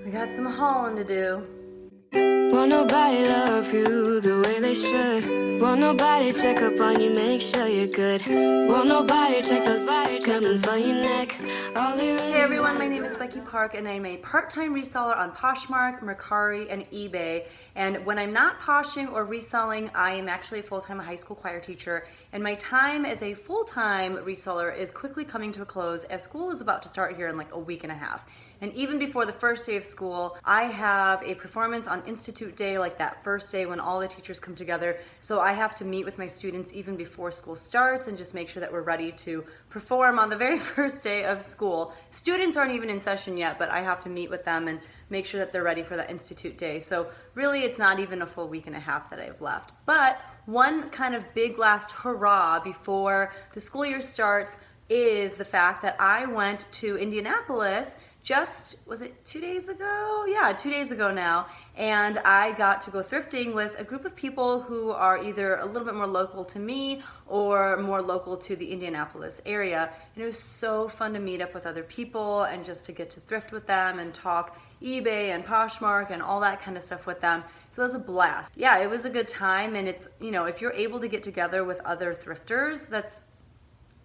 We got some hauling to do. Won't nobody love you the way they should. Won't nobody check up on you, make sure you're good. Won't nobody check those body tremors for your neck. Hey everyone, my name is Becky Park and I'm a part-time reseller on Poshmark, Mercari, and eBay. And when I'm not poshing or reselling, I am actually a full-time high school choir teacher. And my time as a full-time reseller is quickly coming to a close as school is about to start here in like a week and a half. And even before the first day of school, I have a performance on Institute Day, like that first day when all the teachers come together. So I have to meet with my students even before school starts and just make sure that we're ready to perform on the very first day of school. Students aren't even in session yet, but I have to meet with them and make sure that they're ready for that Institute Day. So really, it's not even a full week and a half that I've left. But one kind of big last hurrah before the school year starts is the fact that I went to Indianapolis was it 2 days ago? Yeah, 2 days ago now. And I got to go thrifting with a group of people who are either a little bit more local to me or more local to the Indianapolis area. And it was so fun to meet up with other people and just to get to thrift with them and talk eBay and Poshmark and all that kind of stuff with them. So it was a blast. Yeah, it was a good time. And it's, you know, if you're able to get together with other thrifters,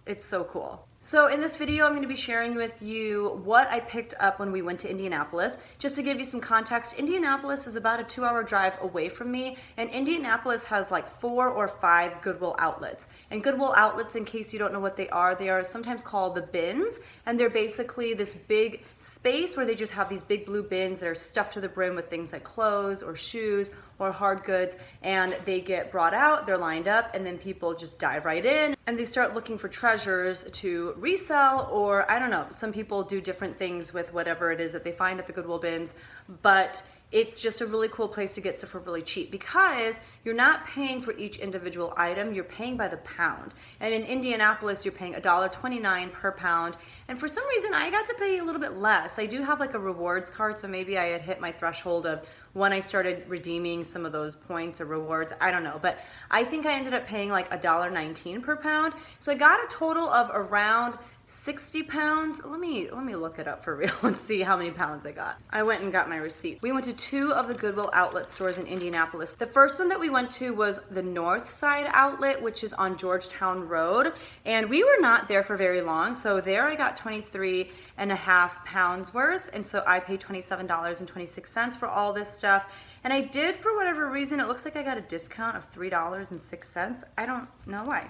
it's so cool. So in this video, I'm going to be sharing with you what I picked up when we went to Indianapolis. Just to give you some context, Indianapolis is about a 2-hour drive away from me, and Indianapolis has like 4 or 5 Goodwill Outlets. And Goodwill Outlets, in case you don't know what they are sometimes called the bins, and they're basically this big space where they just have these big blue bins that are stuffed to the brim with things like clothes or shoes or hard goods, and they get brought out, they're lined up, and then people just dive right in and they start looking for treasures to resell, or I don't know, some people do different things with whatever it is that they find at the Goodwill bins, but it's just a really cool place to get stuff for really cheap because you're not paying for each individual item, you're paying by the pound. And in Indianapolis, you're paying $1.29 per pound. And for some reason, I got to pay a little bit less. I do have like a rewards card, so maybe I had hit my threshold of when I started redeeming some of those points or rewards, I don't know. But I think I ended up paying like $1.19 per pound. So I got a total of around 60 pounds. Let me look it up for real and see how many pounds I got. I went and got my receipt. We went to 2 of the Goodwill Outlet stores in Indianapolis. The first one that we went to was the North Side Outlet, which is on Georgetown Road. And we were not there for very long. So there I got 23.5 pounds worth. And so I paid $27.26 for all this stuff. And I did, for whatever reason, it looks like I got a discount of $3.06. I don't know why.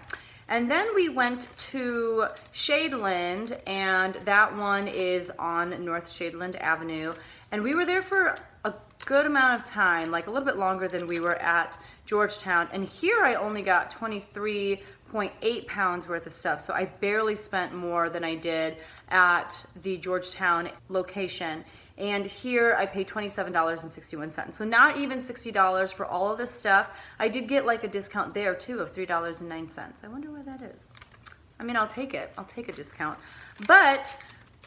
And then we went to Shadeland, and that one is on North Shadeland Avenue. And we were there for a good amount of time, like a little bit longer than we were at Georgetown. And here I only got 23.8 pounds worth of stuff. So I barely spent more than I did at the Georgetown location. And here I paid $27.61. So not even $60 for all of this stuff. I did get like a discount there too of $3.09. I wonder where that is. I mean, I'll take it. I'll take a discount. But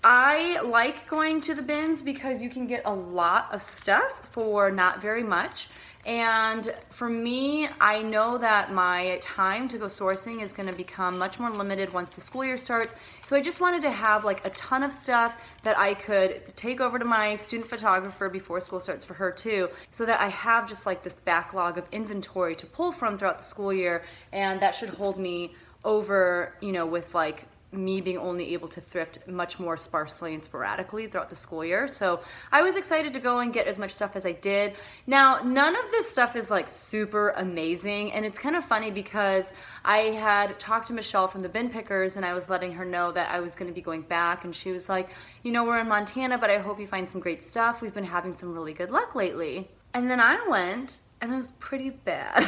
I like going to the bins because you can get a lot of stuff for not very much. And for me, I know that my time to go sourcing is going to become much more limited once the school year starts. So I just wanted to have like a ton of stuff that I could take over to my student photographer before school starts for her too, so that I have just like this backlog of inventory to pull from throughout the school year. And that should hold me over, you know, with like me being only able to thrift much more sparsely and sporadically throughout the school year. So I was excited to go and get as much stuff as I did. Now, none of this stuff is like super amazing, and it's kind of funny because I had talked to Michelle from the Bin Pickers and I was letting her know that I was going to be going back, and she was like, you know, we're in Montana, but I hope you find some great stuff. We've been having some really good luck lately. And then I went, and it was pretty bad.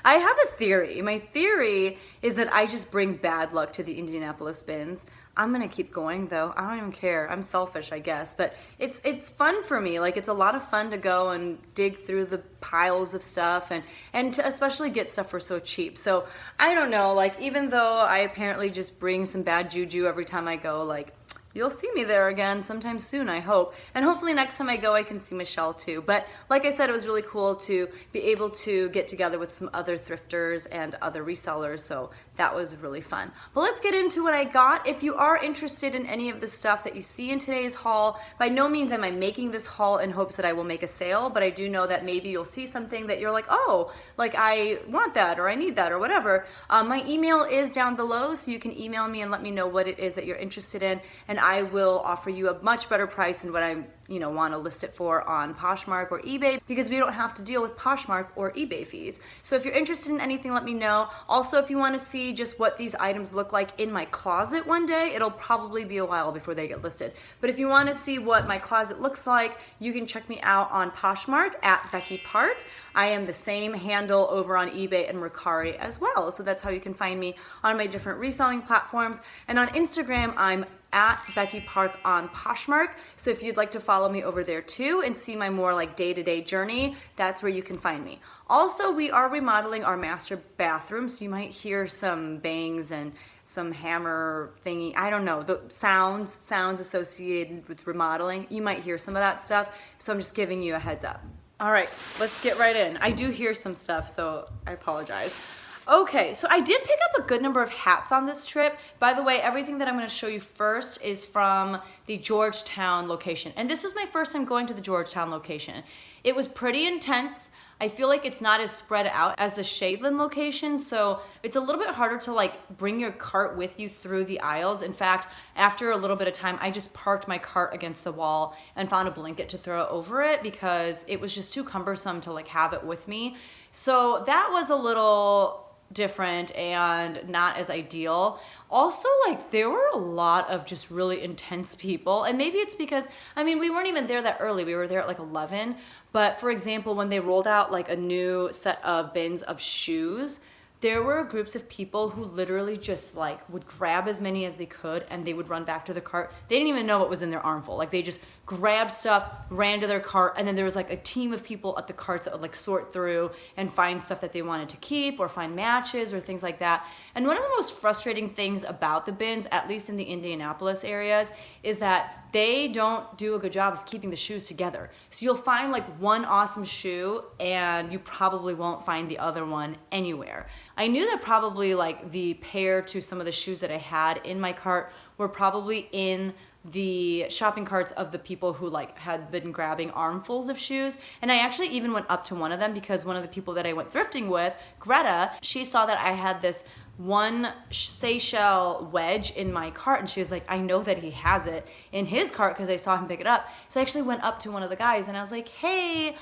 I have a theory. My theory is that I just bring bad luck to the Indianapolis bins. I'm gonna keep going though. I don't even care. I'm selfish, I guess, but it's fun for me. Like, it's a lot of fun to go and dig through the piles of stuff and to especially get stuff for so cheap. So I don't know, like, even though I apparently just bring some bad juju every time I go, like, you'll see me there again sometime soon, I hope. And hopefully next time I go, I can see Michelle too. But like I said, it was really cool to be able to get together with some other thrifters and other resellers, so that was really fun. But let's get into what I got. If you are interested in any of the stuff that you see in today's haul, by no means am I making this haul in hopes that I will make a sale, but I do know that maybe you'll see something that you're like, oh, like I want that or I need that or whatever. My email is down below, so you can email me and let me know what it is that you're interested in, and I will offer you a much better price than what I want to list it for on Poshmark or eBay, because we don't have to deal with Poshmark or eBay fees. So if you're interested in anything, let me know. Also, if you want to see just what these items look like in my closet one day, it'll probably be a while before they get listed. But if you want to see what my closet looks like, you can check me out on Poshmark at Becky Park. I am the same handle over on eBay and Mercari as well. So that's how you can find me on my different reselling platforms. And on Instagram, I'm at Becky Park on Poshmark. So if you'd like to follow me over there too and see my more like day-to-day journey, that's where you can find me. Also, we are remodeling our master bathroom, so you might hear some bangs and some hammer thingy. I don't know, the sounds associated with remodeling. You might hear some of that stuff, so I'm just giving you a heads up. All right, let's get right in. I do hear some stuff, so I apologize. Okay, so I did pick up a good number of hats on this trip. By the way, everything that I'm gonna show you first is from the Georgetown location. And this was my first time going to the Georgetown location. It was pretty intense. I feel like it's not as spread out as the Shadeland location, so it's a little bit harder to like bring your cart with you through the aisles. In fact, after a little bit of time, I just parked my cart against the wall and found a blanket to throw over it because it was just too cumbersome to like have it with me. So that was a little different and not as ideal. Also, like, there were a lot of just really intense people, and maybe it's because, I mean, we weren't even there that early. We were there at like 11, but for example, when they rolled out like a new set of bins of shoes, there were groups of people who literally just like would grab as many as they could and they would run back to the cart. They didn't even know what was in their armful. Like, they just grabbed stuff, ran to their cart, and then there was like a team of people at the carts that would like sort through and find stuff that they wanted to keep or find matches or things like that. And one of the most frustrating things about the bins, at least in the Indianapolis areas, is that they don't do a good job of keeping the shoes together. So you'll find like one awesome shoe and you probably won't find the other one anywhere. I knew that probably like the pair to some of the shoes that I had in my cart were probably in the shopping carts of the people who like had been grabbing armfuls of shoes. And I actually even went up to one of them because one of the people that I went thrifting with, Greta, she saw that I had this one Seychelles wedge in my cart, and she was like, I know that he has it in his cart because I saw him pick it up. So I actually went up to one of the guys and I was like, hey,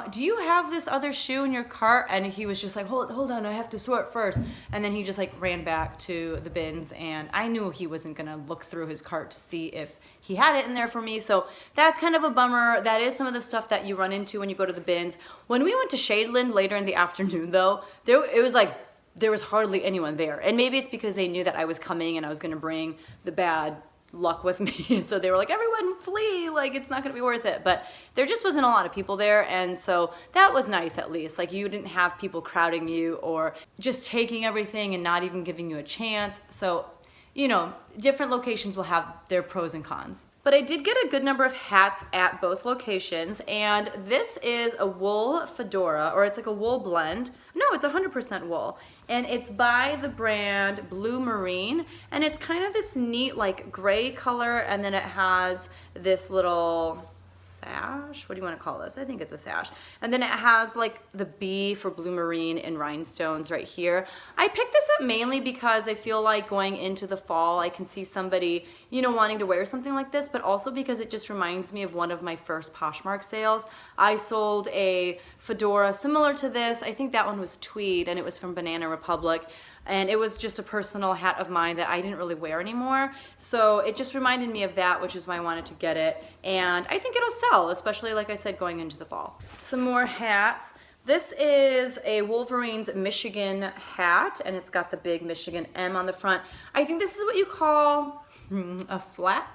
do you have this other shoe in your cart? And he was just like, hold on, I have to sort first. And then he just like ran back to the bins, and I knew he wasn't gonna look through his cart to see if he had it in there for me. So that's kind of a bummer. That is some of the stuff that you run into when you go to the bins. When we went to Shadeland later in the afternoon though, there was hardly anyone there. And maybe it's because they knew that I was coming and I was gonna bring the bad luck with me. And so they were like, everyone flee, like it's not gonna be worth it. But there just wasn't a lot of people there. And so that was nice at least. Like, you didn't have people crowding you or just taking everything and not even giving you a chance. So, you know, different locations will have their pros and cons. But I did get a good number of hats at both locations, and this is a wool fedora, or it's like a wool blend. No, it's 100% wool, and it's by the brand Blue Marine, and it's kind of this neat like gray color, and then it has this little sash. What do you want to call this? I think it's a sash. And then it has like the B for Blue Marine in rhinestones right here. I picked this up mainly because I feel like going into the fall, I can see somebody, you know, wanting to wear something like this, but also because it just reminds me of one of my first Poshmark sales. I sold a fedora similar to this. I think that one was tweed, and it was from Banana Republic. And it was just a personal hat of mine that I didn't really wear anymore. So it just reminded me of that, which is why I wanted to get it. And I think it'll sell, especially, like I said, going into the fall. Some more hats. This is a Wolverine's Michigan hat, and it's got the big Michigan M on the front. I think this is what you call a flat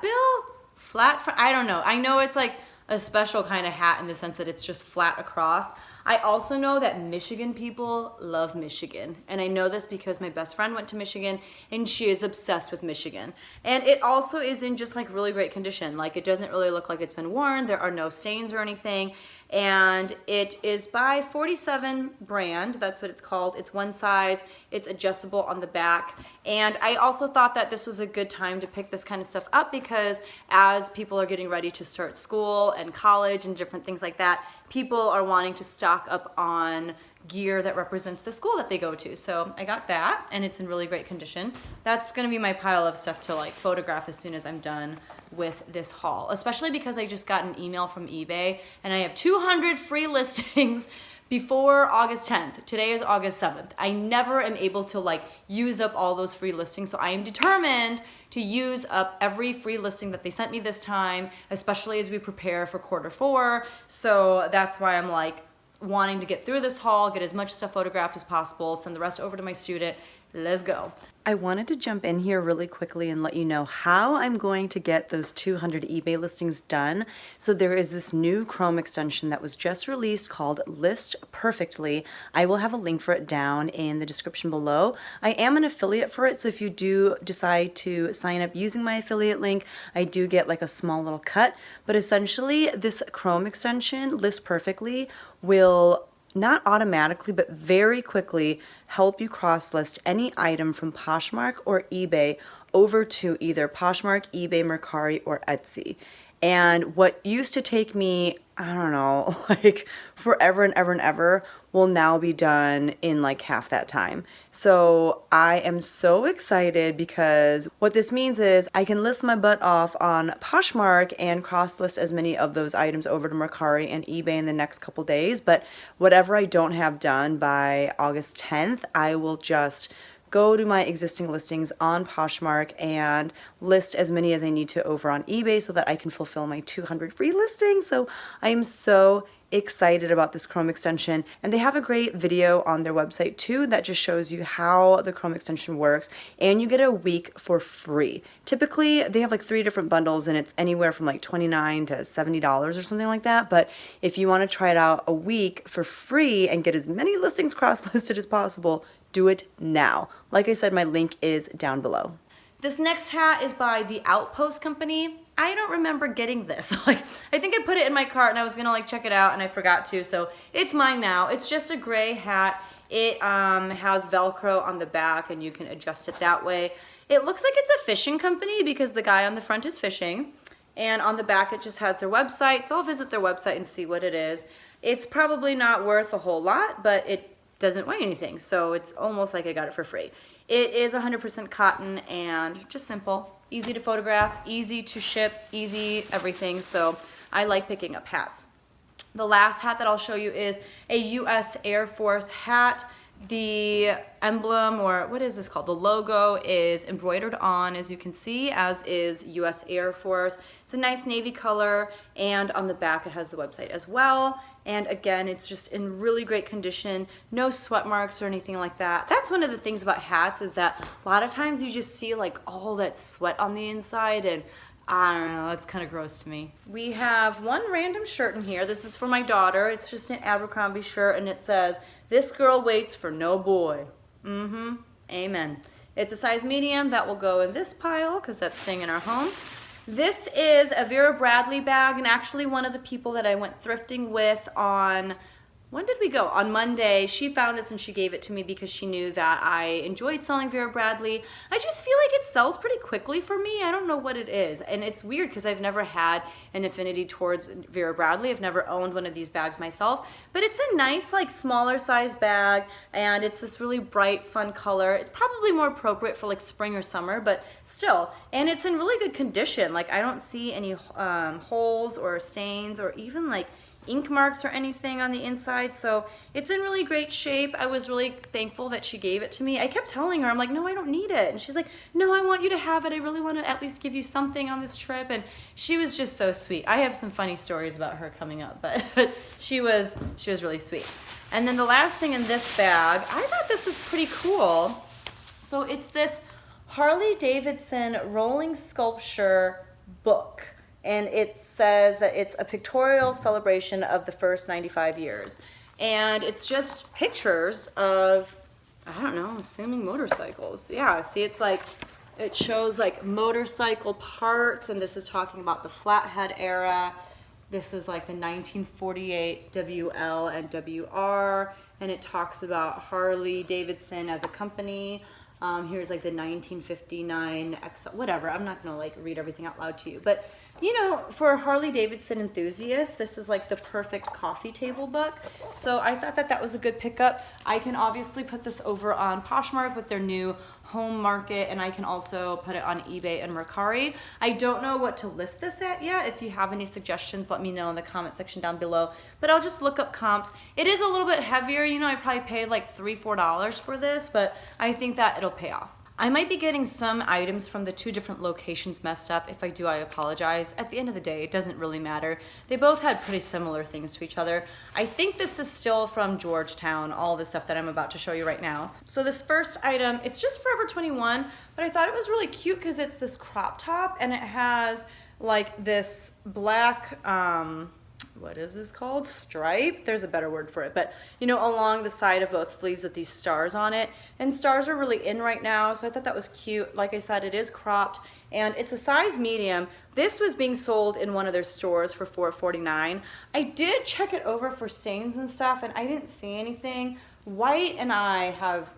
bill? Flat front? I don't know. I know it's like a special kind of hat in the sense that it's just flat across. I also know that Michigan people love Michigan. And I know this because my best friend went to Michigan and she is obsessed with Michigan. And it also is in just like really great condition. Like it doesn't really look like it's been worn. There are no stains or anything. And it is by 47 brand. That's what it's called. It's one size. It's adjustable on the back. And I also thought that this was a good time to pick this kind of stuff up because as people are getting ready to start school and college and different things like that, people are wanting to stock up on gear that represents the school that they go to. So I got that and it's in really great condition. That's gonna be my pile of stuff to like photograph as soon as I'm done with this haul, especially because I just got an email from eBay and I have 200 free listings before August 10th. Today is August 7th. I never am able to like use up all those free listings. So I am determined to use up every free listing that they sent me this time, especially as we prepare for Q4. So that's why I'm like wanting to get through this haul, get as much stuff photographed as possible, send the rest over to my student. Let's go. I wanted to jump in here really quickly and let you know how I'm going to get those 200 eBay listings done. So there is this new Chrome extension that was just released called List Perfectly. I will have a link for it down in the description below. I am an affiliate for it, so if you do decide to sign up using my affiliate link, I do get like a small little cut. But essentially, this Chrome extension, List Perfectly, will not automatically, but very quickly help you cross-list any item from Poshmark or eBay over to either Poshmark, eBay, Mercari, or Etsy. And what used to take me, I don't know, like forever and ever and ever will now be done in like half that time. So I am so excited because what this means is I can list my butt off on Poshmark and cross-list as many of those items over to Mercari and eBay in the next couple days. But whatever I don't have done by August 10th, I will just go to my existing listings on Poshmark and list as many as I need to over on eBay so that I can fulfill my 200 free listings. So I am so excited about this Chrome extension, and they have a great video on their website too that just shows you how the Chrome extension works, and you get a week for free. Typically they have like 3 different bundles and it's anywhere from like $29 to $70 or something like that, but if you want to try it out a week for free and get as many listings cross-listed as possible, do it now. Like I said, my link is down below. This next hat is by the Outpost company. I don't remember getting this. Like, I think I put it in my cart and I was gonna like check it out and I forgot to, so it's mine now. It's just a gray hat. It has Velcro on the back and you can adjust it that way. It looks like it's a fishing company because the guy on the front is fishing, and on the back it just has their website, so I'll visit their website and see what it is. It's probably not worth a whole lot, but it doesn't weigh anything, so it's almost like I got it for free. It is 100% cotton and just simple, easy to photograph, easy to ship, easy everything, so I like picking up hats. The last hat that I'll show you is a US Air Force hat. The emblem, or what is this called? The logo is embroidered on, as you can see, as is US Air Force. It's a nice navy color, and on the back it has the website as well. And again, it's just in really great condition, no sweat marks or anything like that. That's one of the things about hats, is that a lot of times you just see like all that sweat on the inside, and I don't know, that's kind of gross to me. We have one random shirt in here. This is for my daughter. It's just an Abercrombie shirt, and it says, "This girl waits for no boy." Amen. It's a size medium. That will go in this pile because that's staying in our home. This is a Vera Bradley bag, and actually one of the people that I went thrifting with on, when did we go? On Monday, she found this and she gave it to me because she knew that I enjoyed selling Vera Bradley. I just feel like it sells pretty quickly for me. I don't know what it is. And it's weird because I've never had an affinity towards Vera Bradley. I've never owned one of these bags myself. But it's a nice, like, smaller size bag, and it's this really bright, fun color. It's probably more appropriate for like spring or summer, but still. And it's in really good condition. Like, I don't see any holes or stains or even like ink marks or anything on the inside, so it's in really great shape. I was really thankful that she gave it to me. I kept telling her, I'm like, no, I don't need it, and she's like, no, I want you to have it. I really want to at least give you something on this trip. And she was just so sweet. I have some funny stories about her coming up, but she was really sweet. And then the last thing in this bag, I thought this was pretty cool. So it's this Harley Davidson rolling sculpture book. And it says that it's a pictorial celebration of the first 95 years. And it's just pictures of, I don't know, I'm assuming motorcycles. Yeah, see, it's like, it shows like motorcycle parts, and this is talking about the flathead era. This is like the 1948 WL and WR, and it talks about Harley Davidson as a company. Here's like the 1959 XL, whatever. I'm not gonna like read everything out loud to you, but you know, for a Harley Davidson enthusiast, this is like the perfect coffee table book. So I thought that that was a good pickup. I can obviously put this over on Poshmark with their new home market, and I can also put it on eBay and Mercari. I don't know what to list this at yet. If you have any suggestions, let me know in the comment section down below, but I'll just look up comps. It is a little bit heavier, you know, I probably paid like $3-4 for this, but I think that it'll pay off. I might be getting some items from the 2 different locations messed up. If I do, I apologize. At the end of the day, it doesn't really matter. They both had pretty similar things to each other. I think this is still from Georgetown, all the stuff that I'm about to show you right now. So this first item, it's just Forever 21, but I thought it was really cute because it's this crop top, and it has like this black, what is this called? Stripe? There's a better word for it, but you know, along the side of both sleeves with these stars on it. And stars are really in right now, so I thought that was cute. Like I said, it is cropped, and it's a size medium. This was being sold in one of their stores for $4.49. I did check it over for stains and stuff, and I didn't see anything. White and I have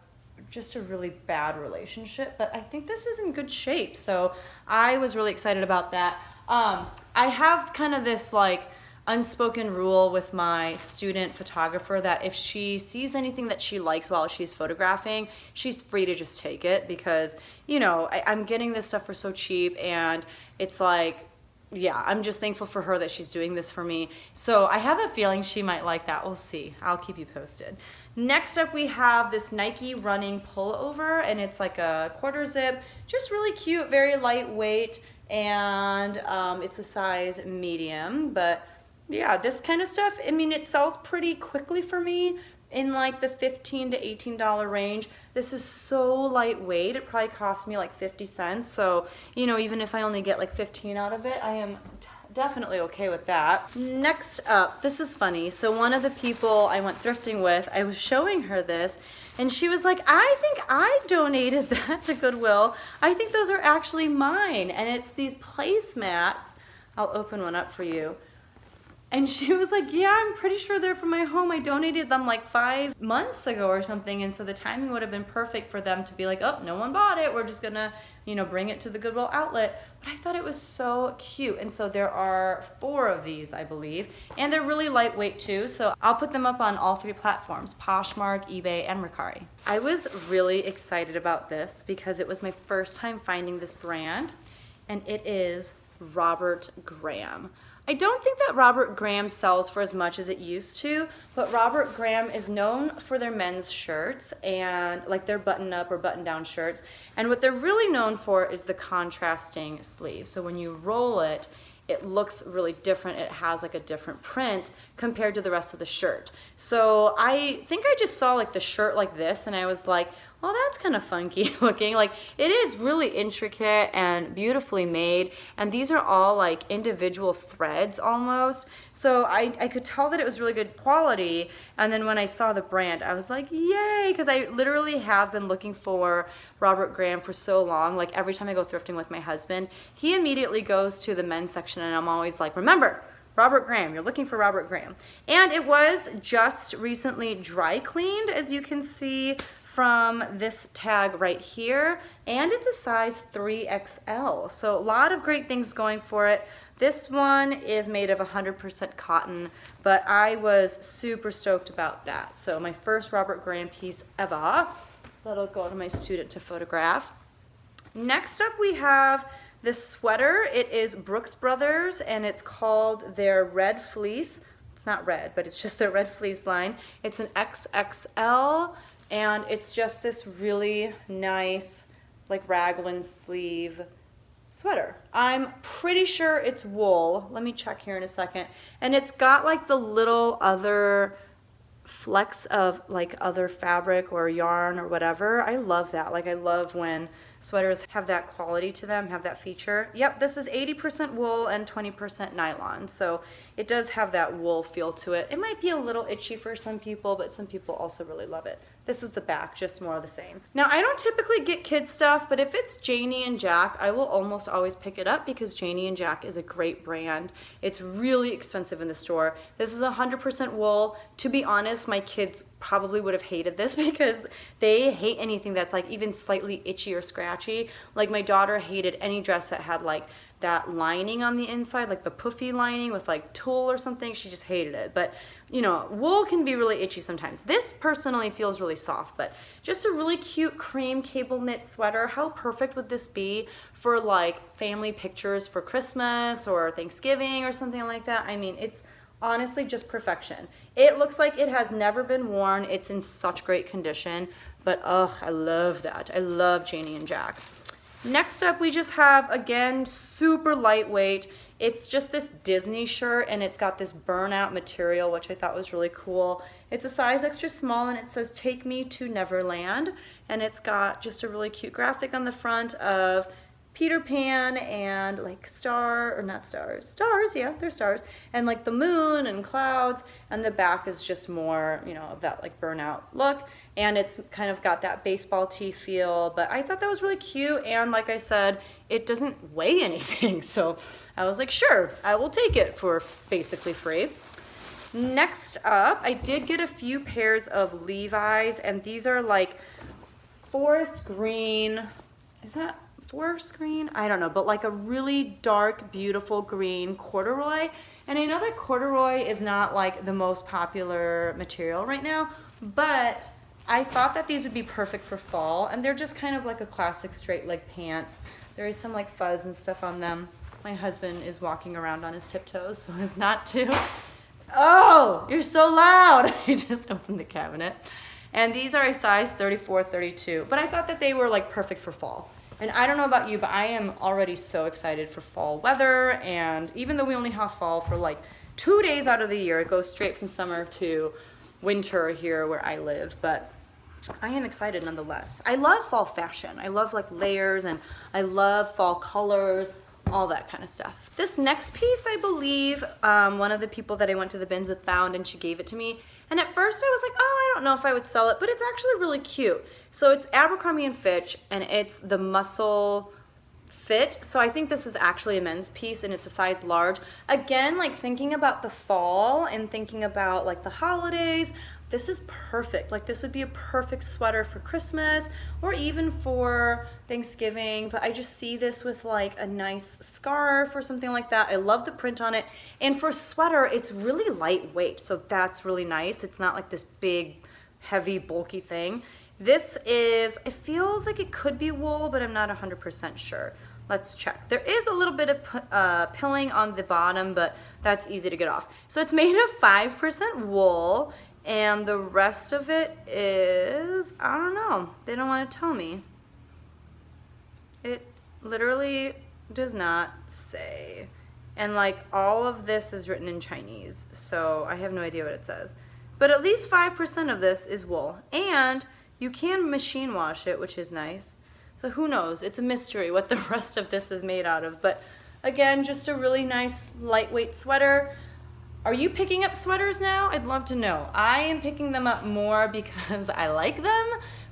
just a really bad relationship, but I think this is in good shape, so I was really excited about that. I have kind of this like unspoken rule with my student photographer that if she sees anything that she likes while she's photographing, she's free to just take it, because you know, I'm getting this stuff for so cheap, and it's like, yeah, I'm just thankful for her that she's doing this for me. So I have a feeling she might like that. We'll see. I'll keep you posted. Next up, we have this Nike running pullover, and it's like a quarter zip, just really cute, very lightweight, and it's a size medium. But yeah, this kind of stuff, I mean, it sells pretty quickly for me in like the $15 to $18 range. This is so lightweight, it probably cost me like 50 cents. So, you know, even if I only get like 15 out of it, I am definitely okay with that. Next up, this is funny. So one of the people I went thrifting with, I was showing her this, and she was like, I think I donated that to Goodwill. I think those are actually mine. And it's these placemats. I'll open one up for you. And she was like, yeah, I'm pretty sure they're from my home. I donated them like 5 months ago or something. And so the timing would have been perfect for them to be like, oh, no one bought it. We're just gonna, you know, bring it to the Goodwill Outlet. But I thought it was so cute. And so there are 4 of these, I believe. And they're really lightweight too. So I'll put them up on all 3 platforms, Poshmark, eBay, and Mercari. I was really excited about this because it was my first time finding this brand. And it is Robert Graham. I don't think that Robert Graham sells for as much as it used to, but Robert Graham is known for their men's shirts and like their button-up or button-down shirts. And what they're really known for is the contrasting sleeve. So when you roll it, it looks really different. It has like a different print compared to the rest of the shirt. So I think I just saw like the shirt like this, and I was like, well, that's kind of funky looking. Like, it is really intricate and beautifully made, and these are all like individual threads almost. So I could tell that it was really good quality, and then when I saw the brand, I was like, yay, because I literally have been looking for Robert Graham for so long. Like, every time I go thrifting with my husband, he immediately goes to the men's section, and I'm always like, remember, Robert Graham, you're looking for Robert Graham. And it was just recently dry cleaned, as you can see from this tag right here, and it's a size 3XL. So a lot of great things going for it. This one is made of 100% cotton, but I was super stoked about that. So my first Robert Graham piece ever. That'll go to my student to photograph. Next up we have this sweater. It is Brooks Brothers, and it's called their Red Fleece. It's not red, but it's just their Red Fleece line. It's an XXL, and it's just this really nice, like raglan sleeve sweater. I'm pretty sure it's wool. Let me check here in a second. And it's got like the little other flecks of like other fabric or yarn or whatever. I love that. Like I love when sweaters have that quality to them, have that feature. Yep, this is 80% wool and 20% nylon. So it does have that wool feel to it. It might be a little itchy for some people, but some people also really love it. This is the back, just more of the same. Now, I don't typically get kids stuff, but if it's Janie and Jack, I will almost always pick it up because Janie and Jack is a great brand. It's really expensive in the store. This is 100% wool. To be honest, my kids probably would have hated this because they hate anything that's like even slightly itchy or scratchy. Like my daughter hated any dress that had like that lining on the inside, like the puffy lining with like tulle or something. She just hated it. But you know, wool can be really itchy sometimes. This personally feels really soft, but just a really cute cream cable knit sweater. How perfect would this be for like family pictures for Christmas or Thanksgiving or something like that? I mean, it's honestly just perfection. It looks like it has never been worn. It's in such great condition, but ugh, I love that. I love Janie and Jack. Next up, we just have, again, super lightweight. It's just this Disney shirt, and it's got this burnout material, which I thought was really cool. It's a size extra small, and it says, "Take me to Neverland." And it's got just a really cute graphic on the front of Peter Pan and like stars, yeah, they're stars, and like the moon and clouds, and the back is just more, you know, of that like burnout look, and it's kind of got that baseball tee feel, but I thought that was really cute, and like I said, it doesn't weigh anything, so I was like, sure, I will take it for basically free. Next up, I did get a few pairs of Levi's, and these are like forest green, is that forest green? I don't know, but like a really dark, beautiful green corduroy. And I know that corduroy is not like the most popular material right now, but I thought that these would be perfect for fall, and they're just kind of like a classic straight leg pants. There is some like fuzz and stuff on them. My husband is walking around on his tiptoes so as not to. Oh, you're so loud. I just opened the cabinet. And these are a size 34, 32, but I thought that they were like perfect for fall. And I don't know about you, but I am already so excited for fall weather. And even though we only have fall for like 2 days out of the year, it goes straight from summer to winter here where I live. But I am excited nonetheless. I love fall fashion. I love like layers, and I love fall colors, all that kind of stuff. This next piece, I believe, one of the people that I went to the bins with found, and she gave it to me. And at first I was like, oh, I don't know if I would sell it, but it's actually really cute. So it's Abercrombie & Fitch, and it's the muscle fit. So I think this is actually a men's piece, and it's a size large. Again, like thinking about the fall and thinking about like the holidays, this is perfect. Like this would be a perfect sweater for Christmas or even for Thanksgiving, but I just see this with like a nice scarf or something like that. I love the print on it. And for a sweater, it's really lightweight, so that's really nice. It's not like this big, heavy, bulky thing. This is, it feels like it could be wool, but I'm not 100% sure. Let's check. There is a little bit of pilling on the bottom, but that's easy to get off. So it's made of 5% wool, and the rest of it is, I don't know. They don't want to tell me. It literally does not say. And like all of this is written in Chinese, so I have no idea what it says. But at least 5% of this is wool. And you can machine wash it, which is nice. So who knows? It's a mystery what the rest of this is made out of. But again, just a really nice lightweight sweater. Are you picking up sweaters now? I'd love to know. I am picking them up more because I like them,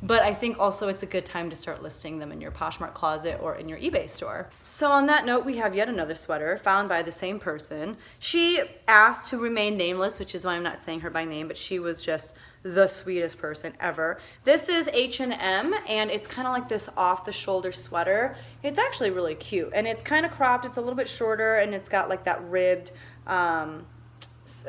but I think also it's a good time to start listing them in your Poshmark closet or in your eBay store. So on that note, we have yet another sweater found by the same person. She asked to remain nameless, which is why I'm not saying her by name, but she was just the sweetest person ever. This is H&M, and it's kind of like this off-the-shoulder sweater. It's actually really cute, and it's kind of cropped. It's a little bit shorter, and it's got like that ribbed,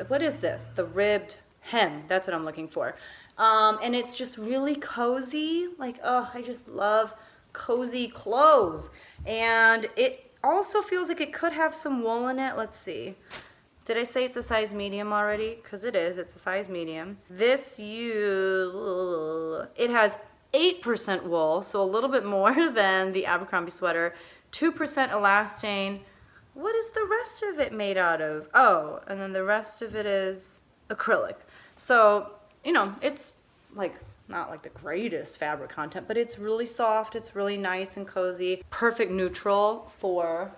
what is this? The ribbed hem. That's what I'm looking for. And it's just really cozy. Like, oh, I just love cozy clothes. And it also feels like it could have some wool in it. Let's see. Did I say it's a size medium already? Because it is. It's a size medium. It has 8% wool, so a little bit more than the Abercrombie sweater. 2% elastane. What is the rest of it made out of? Oh, and then the rest of it is acrylic. So you know, it's like not like the greatest fabric content, but it's really soft, it's really nice and cozy. Perfect neutral for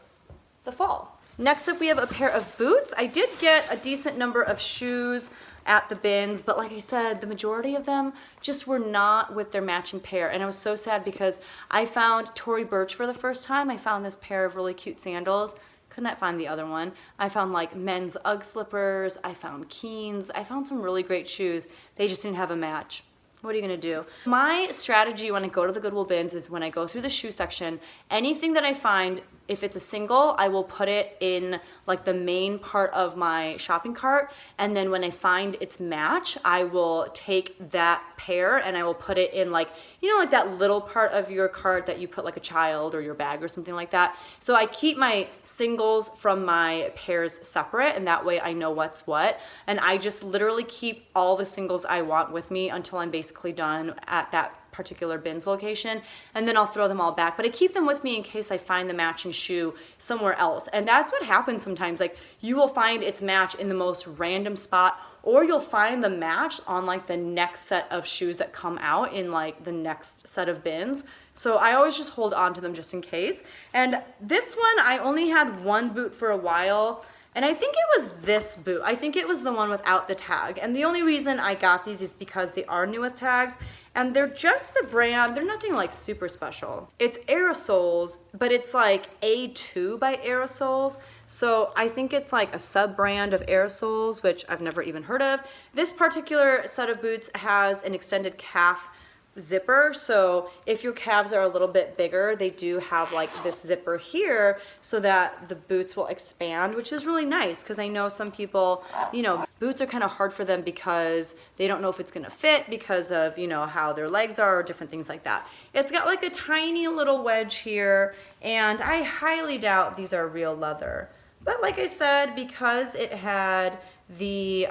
the fall. Next up we have a pair of boots. I did get a decent number of shoes at the bins, but like I said, the majority of them just were not with their matching pair, and I was so sad because I found Tory Burch for the first time. I found this pair of really cute sandals. Could not find the other one. I found like men's Ugg slippers, I found Keens, I found some really great shoes. They just didn't have a match. What are you gonna do? My strategy when I go to the Goodwill bins is when I go through the shoe section, anything that I find, if it's a single, I will put it in like the main part of my shopping cart, and then when I find its match, I will take that pair and I will put it in like, you know, like that little part of your cart that you put like a child or your bag or something like that. So I keep my singles from my pairs separate, and that way I know what's what, and I just literally keep all the singles I want with me until I'm basically done at that particular bins location, and then I'll throw them all back. But I keep them with me in case I find the matching shoe somewhere else. And that's what happens sometimes. Like, you will find its match in the most random spot, or you'll find the match on like the next set of shoes that come out in like the next set of bins. So I always just hold on to them just in case. And this one, I only had one boot for a while, and I think it was this boot. I think it was the one without the tag. And the only reason I got these is because they are new with tags, and they're just the brand. They're nothing like super special. It's Aerosoles, but it's like A2 by Aerosoles. So I think it's like a sub-brand of Aerosoles, which I've never even heard of. This particular set of boots has an extended calf zipper, so if your calves are a little bit bigger, they do have like this zipper here so that the boots will expand, which is really nice because I know some people, you know, boots are kind of hard for them because they don't know if it's going to fit because of, you know, how their legs are or different things like that. It's got like a tiny little wedge here, and I highly doubt these are real leather. But like I said, because it had the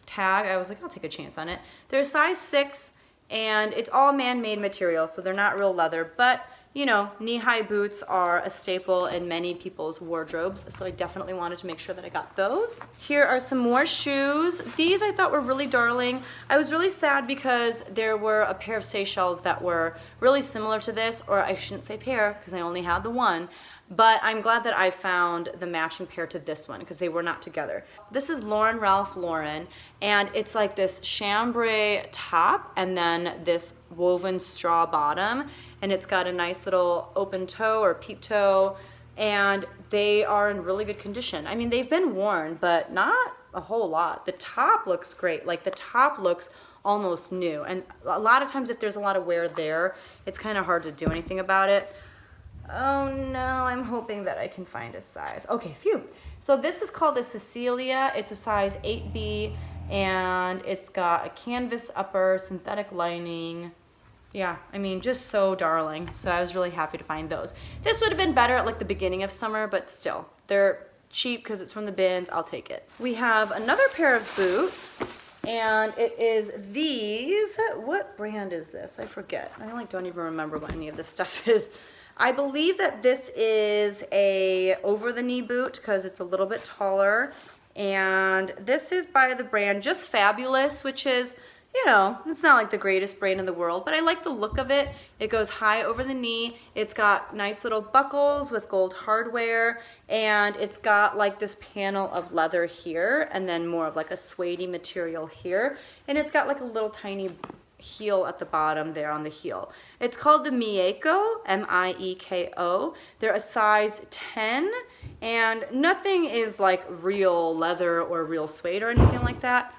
tag, I was like, I'll take a chance on it. They're size 6, and it's all man-made material, so they're not real leather, but you know, knee-high boots are a staple in many people's wardrobes, so I definitely wanted to make sure that I got those. Here are some more shoes. These I thought were really darling. I was really sad because there were a pair of Seychelles that were really similar to this, or I shouldn't say pair because I only had the one, but I'm glad that I found the matching pair to this one because they were not together. This is Lauren Ralph Lauren, and it's like this chambray top and then this woven straw bottom, and it's got a nice little open toe or peep toe, and they are in really good condition. I mean, they've been worn, but not a whole lot. The top looks great. Like, the top looks almost new, and a lot of times if there's a lot of wear there, it's kind of hard to do anything about it. Oh no, I'm hoping that I can find a size. Okay, phew. So this is called the Cecilia. It's a size 8B, and it's got a canvas upper, synthetic lining. Yeah, I mean, just so darling. So I was really happy to find those. This would have been better at like the beginning of summer, but still, they're cheap because it's from the bins. I'll take it. We have another pair of boots, and it is these. What brand is this? I forget. I like don't even remember what any of this stuff is. I believe that this is a over-the-knee boot because it's a little bit taller, and this is by the brand Just Fabulous, which is, you know, it's not like the greatest brand in the world, but I like the look of it. It goes high over the knee. It's got nice little buckles with gold hardware, and it's got like this panel of leather here, and then more of like a suede material here, and it's got like a little tiny heel at the bottom there on the heel. It's called the Mieko, M-I-E-K-O. They're a size 10, and nothing is like real leather or real suede or anything like that.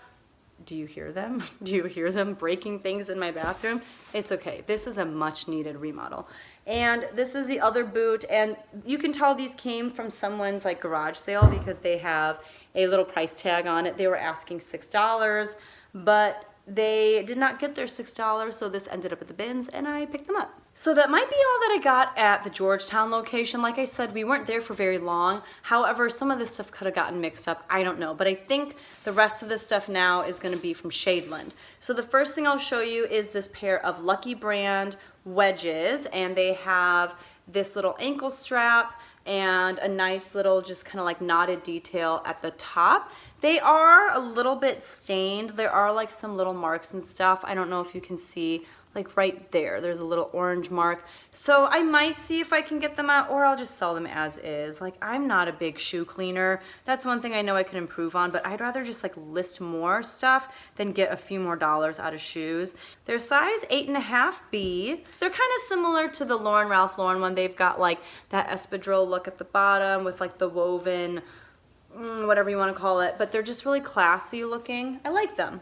Do you hear them? Do you hear them breaking things in my bathroom? It's okay. This is a much needed remodel. And this is the other boot, and you can tell these came from someone's like garage sale because they have a little price tag on it. They were asking $6, but they did not get their $6, so this ended up at the bins, and I picked them up. So that might be all that I got at the Georgetown location. Like I said, we weren't there for very long. However, some of this stuff could have gotten mixed up. I don't know, but I think the rest of this stuff now is going to be from Shadeland. So the first thing I'll show you is this pair of Lucky Brand wedges, and they have this little ankle strap, and a nice little just kind of like knotted detail at the top. They are a little bit stained. There are like some little marks and stuff. I don't know if you can see, like right there, there's a little orange mark. So I might see if I can get them out, or I'll just sell them as is. Like, I'm not a big shoe cleaner. That's one thing I know I could improve on, but I'd rather just like list more stuff than get a few more dollars out of shoes. They're size 8.5B. They're kind of similar to the Ralph Lauren one. They've got like that espadrille look at the bottom with like the woven, whatever you want to call it, but they're just really classy looking. I like them.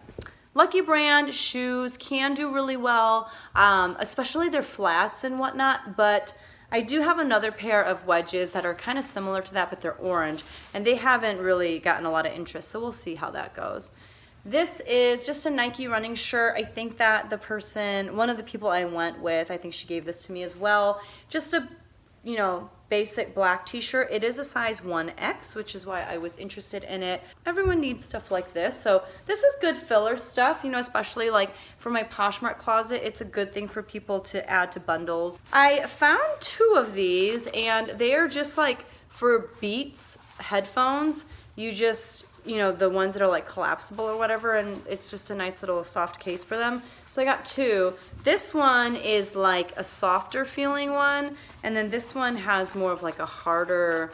Lucky brand shoes can do really well, especially their flats and whatnot, but I do have another pair of wedges that are kind of similar to that, but they're orange, and they haven't really gotten a lot of interest, so we'll see how that goes. This is just a Nike running shirt. I think that the person, one of the people I went with, I think she gave this to me as well. Just a, you know, basic black t-shirt. It is a size 1X, which is why I was interested in it. Everyone needs stuff like this, so this is good filler stuff, you know, especially like for my Poshmark closet. It's a good thing for people to add to bundles. I found 2 of these, and they are just like for Beats headphones. You just, you know, the ones that are like collapsible or whatever, and it's just a nice little soft case for them. So I got 2. This one is like a softer feeling one, and then this one has more of like a harder,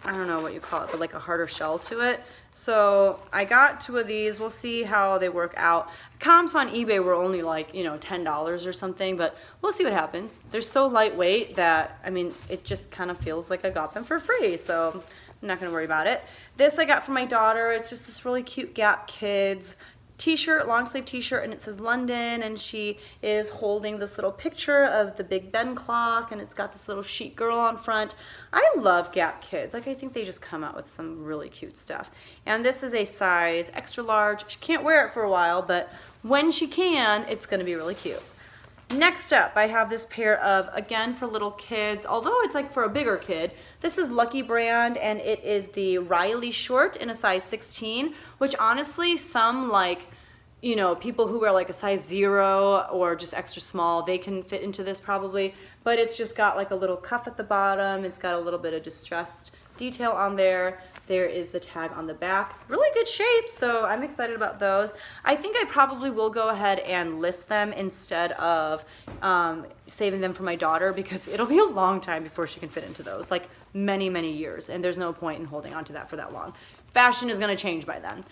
I don't know what you call it, but like a harder shell to it. So I got 2 of these. We'll see how they work out. Comps on eBay were only like, you know, $10 or something, but we'll see what happens. They're so lightweight that, I mean, it just kind of feels like I got them for free, so I'm not gonna worry about it. This I got for my daughter. It's just this really cute Gap Kids t-shirt, long sleeve t-shirt, and it says London, and she is holding this little picture of the Big Ben clock, and it's got this little chic girl on front. I love Gap Kids. Like, I think they just come out with some really cute stuff. And this is a size extra large. She can't wear it for a while, but when she can, it's gonna be really cute. Next up, I have this pair of, again, for little kids, although it's like for a bigger kid. This is Lucky brand, and it is the Riley short in a size 16, which honestly, some like, you know, people who wear like a size 0 or just extra small, they can fit into this probably, but it's just got like a little cuff at the bottom. It's got a little bit of distressed detail on there. There is the tag on the back. Really good shape, so I'm excited about those. I think I probably will go ahead and list them instead of saving them for my daughter, because it'll be a long time before she can fit into those, like many, many years, and there's no point in holding on to that for that long. Fashion is gonna change by then.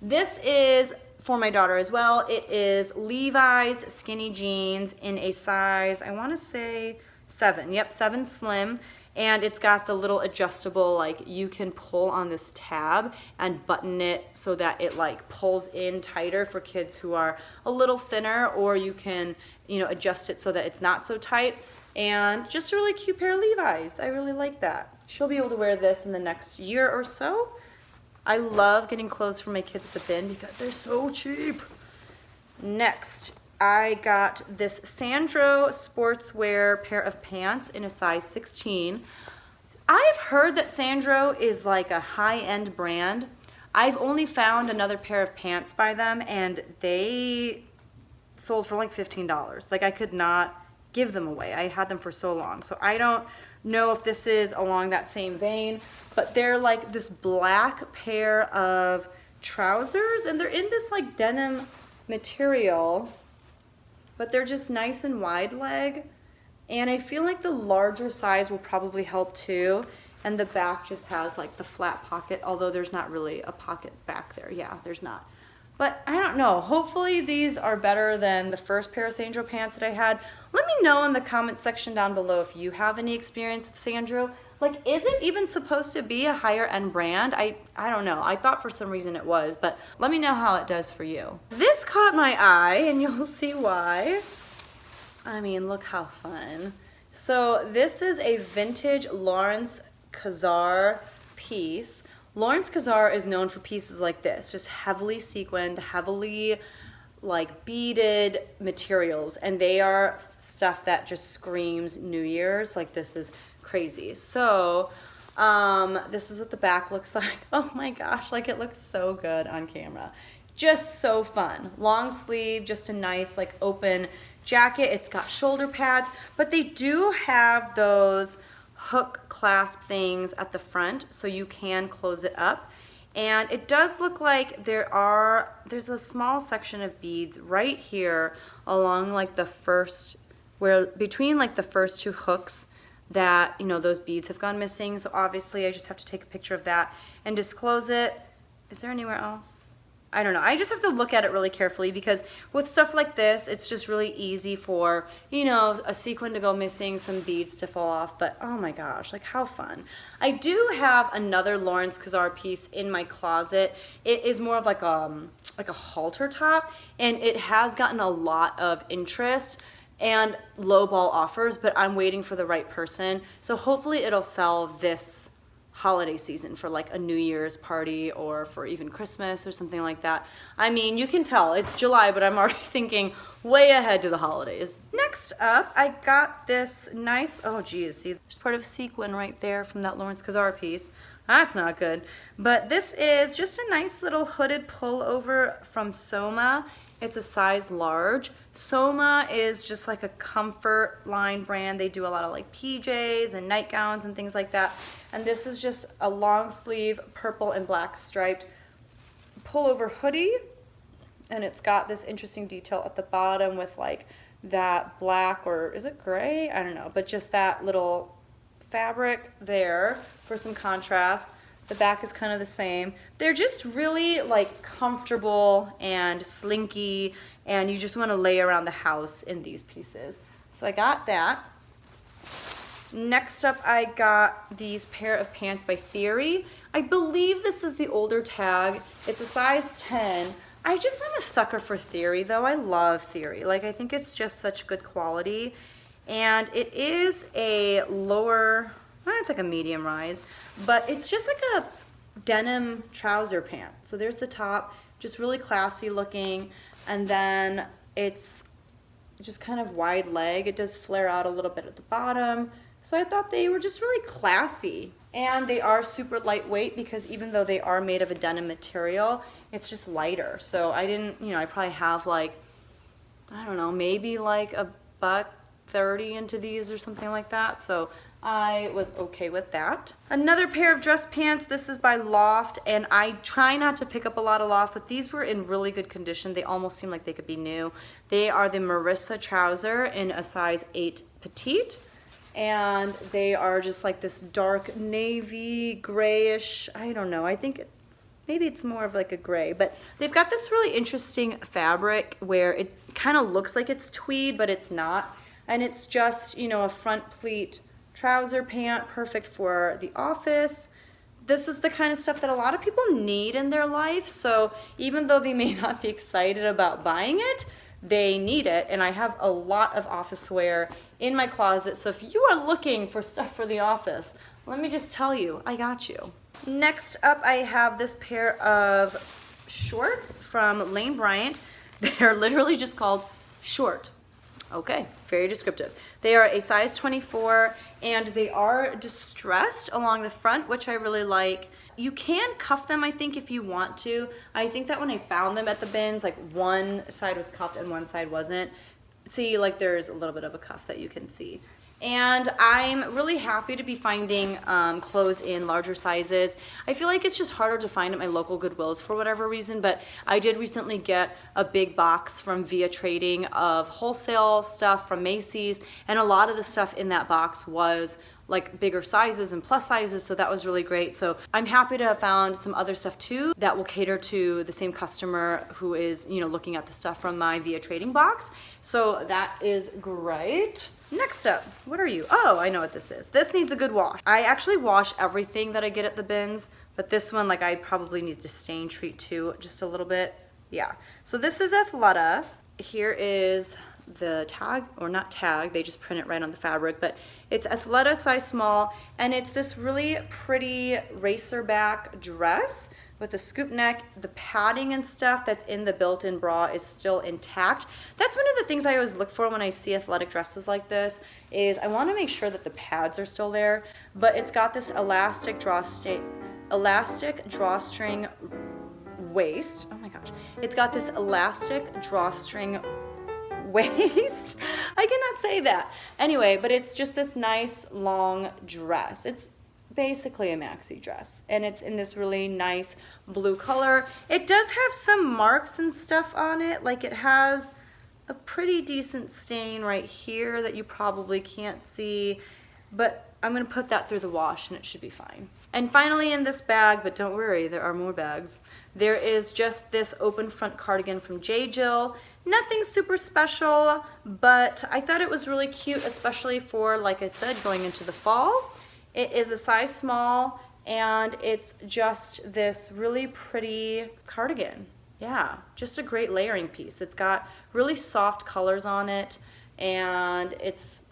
This is for my daughter as well. It is Levi's skinny jeans in a size, I wanna say 7, yep, 7 slim. And it's got the little adjustable, like you can pull on this tab and button it so that it like pulls in tighter for kids who are a little thinner, or you can, you know, adjust it so that it's not so tight. And just a really cute pair of Levi's. I really like that. She'll be able to wear this in the next year or so. I love getting clothes for my kids at the bin because they're so cheap. Next, I got this Sandro sportswear pair of pants in a size 16. I've heard that Sandro is like a high-end brand. I've only found another pair of pants by them, and they sold for like $15. Like, I could not give them away. I had them for so long. So I don't know if this is along that same vein, but they're like this black pair of trousers, and they're in this like denim material, but they're just nice and wide leg, and I feel like the larger size will probably help too. And the back just has like the flat pocket, although there's not really a pocket back there. Yeah, there's not. But I don't know, hopefully these are better than the first pair of Sandro pants that I had. Let me know in the comment section down below if you have any experience with Sandro. Like, is it even supposed to be a higher end brand? I don't know. I thought for some reason it was, but let me know how it does for you. This caught my eye, and you'll see why. I mean, look how fun. So this is a vintage Lawrence Kazar piece. Lawrence Kazar is known for pieces like this, just heavily sequined, heavily like beaded materials, and they are stuff that just screams New Year's. Like, this is crazy. So this is what the back looks like. Oh my gosh, like, it looks so good on camera. Just so fun. Long sleeve, just a nice like open jacket. It's got shoulder pads, but they do have those hook clasp things at the front so you can close it up. And it does look like there's a small section of beads right here along like the first, where between like the first two hooks that, you know, those beads have gone missing. So obviously I just have to take a picture of that and disclose it. Is there anywhere else? I don't know. I just have to look at it really carefully because with stuff like this, it's just really easy for, you know, a sequin to go missing, some beads to fall off. But oh my gosh, like how fun. I do have another Lawrence Kazar piece in my closet. It is more of like a halter top, and it has gotten a lot of interest and lowball offers, but I'm waiting for the right person. So hopefully it'll sell this holiday season for like a New Year's party or for even Christmas or something like that. I mean, you can tell it's July, but I'm already thinking way ahead to the holidays. Next up, I got this nice, oh geez, see, there's part of sequin right there from that Lawrence Kazar piece. That's not good. But this is just a nice little hooded pullover from Soma. It's a size large. Soma is just like a comfort line brand. They do a lot of like PJs and nightgowns and things like that. And this is just a long sleeve purple and black striped pullover hoodie. And it's got this interesting detail at the bottom with like that black, or is it gray? I don't know, but just that little fabric there for some contrast. The back is kind of the same. They're just really like comfortable and slinky, and you just want to lay around the house in these pieces. So I got that. Next up, I got these pair of pants by Theory. I believe this is the older tag. It's a size 10. I'm a sucker for Theory though. I love Theory. Like, I think it's just such good quality. And it is a lower, it's like a medium rise, but it's just like a denim trouser pant. So there's the top, just really classy looking, and then it's just kind of wide leg. It does flare out a little bit at the bottom. So I thought they were just really classy. And they are super lightweight because even though they are made of a denim material, it's just lighter. So I didn't, I probably have like, I don't know, maybe like $1.30 into these or something like that. So I was okay with that. Another pair of dress pants. This is by Loft, and I try not to pick up a lot of Loft, but these were in really good condition. They almost seem like they could be new. They are the Marissa trouser in a size 8 petite, and they are just like this dark navy, grayish, I don't know, I think maybe it's more of like a gray, but they've got this really interesting fabric where it kind of looks like it's tweed, but it's not, and it's just, a front pleat trouser pant, perfect for the office. This is the kind of stuff that a lot of people need in their life, so even though they may not be excited about buying it, they need it. And I have a lot of office wear in my closet, so if you are looking for stuff for the office, let me just tell you, I got you. Next up, I have this pair of shorts from Lane Bryant. They're literally just called short. Okay, very descriptive. They are a size 24, and they are distressed along the front, which I really like. You can cuff them, I think, if you want to. I think that when I found them at the bins, like one side was cuffed and one side wasn't. See, like there's a little bit of a cuff that you can see. And I'm really happy to be finding clothes in larger sizes. I feel like it's just harder to find at my local Goodwills for whatever reason, but I did recently get a big box from Via Trading of wholesale stuff from Macy's, and a lot of the stuff in that box was like bigger sizes and plus sizes, so that was really great. So I'm happy to have found some other stuff too that will cater to the same customer who is, looking at the stuff from my Via Trading box. So that is great. Next up, what are you? Oh, I know what this is. This needs a good wash. I actually wash everything that I get at the bins, but this one, like, I probably need to stain treat too, just a little bit. Yeah. So this is Athleta. Here is the tag, or not tag, they just print it right on the fabric, but it's Athleta size small, and it's this really pretty racer back dress with a scoop neck. The padding and stuff that's in the built-in bra is still intact. That's one of the things I always look for when I see athletic dresses like this, is I want to make sure that the pads are still there, but it's got this elastic drawstring waist. Oh my gosh. It's got this elastic drawstring waist. I cannot say that. Anyway, but it's just this nice long dress. It's basically a maxi dress, and it's in this really nice blue color. It does have some marks and stuff on it, like it has a pretty decent stain right here that you probably can't see, but I'm gonna put that through the wash and it should be fine. And finally in this bag, but don't worry, there are more bags, there is just this open front cardigan from J. Jill. Nothing super special, but I thought it was really cute, especially for, like I said, going into the fall. It is a size small, and it's just this really pretty cardigan. Yeah, just a great layering piece. It's got really soft colors on it, and it's,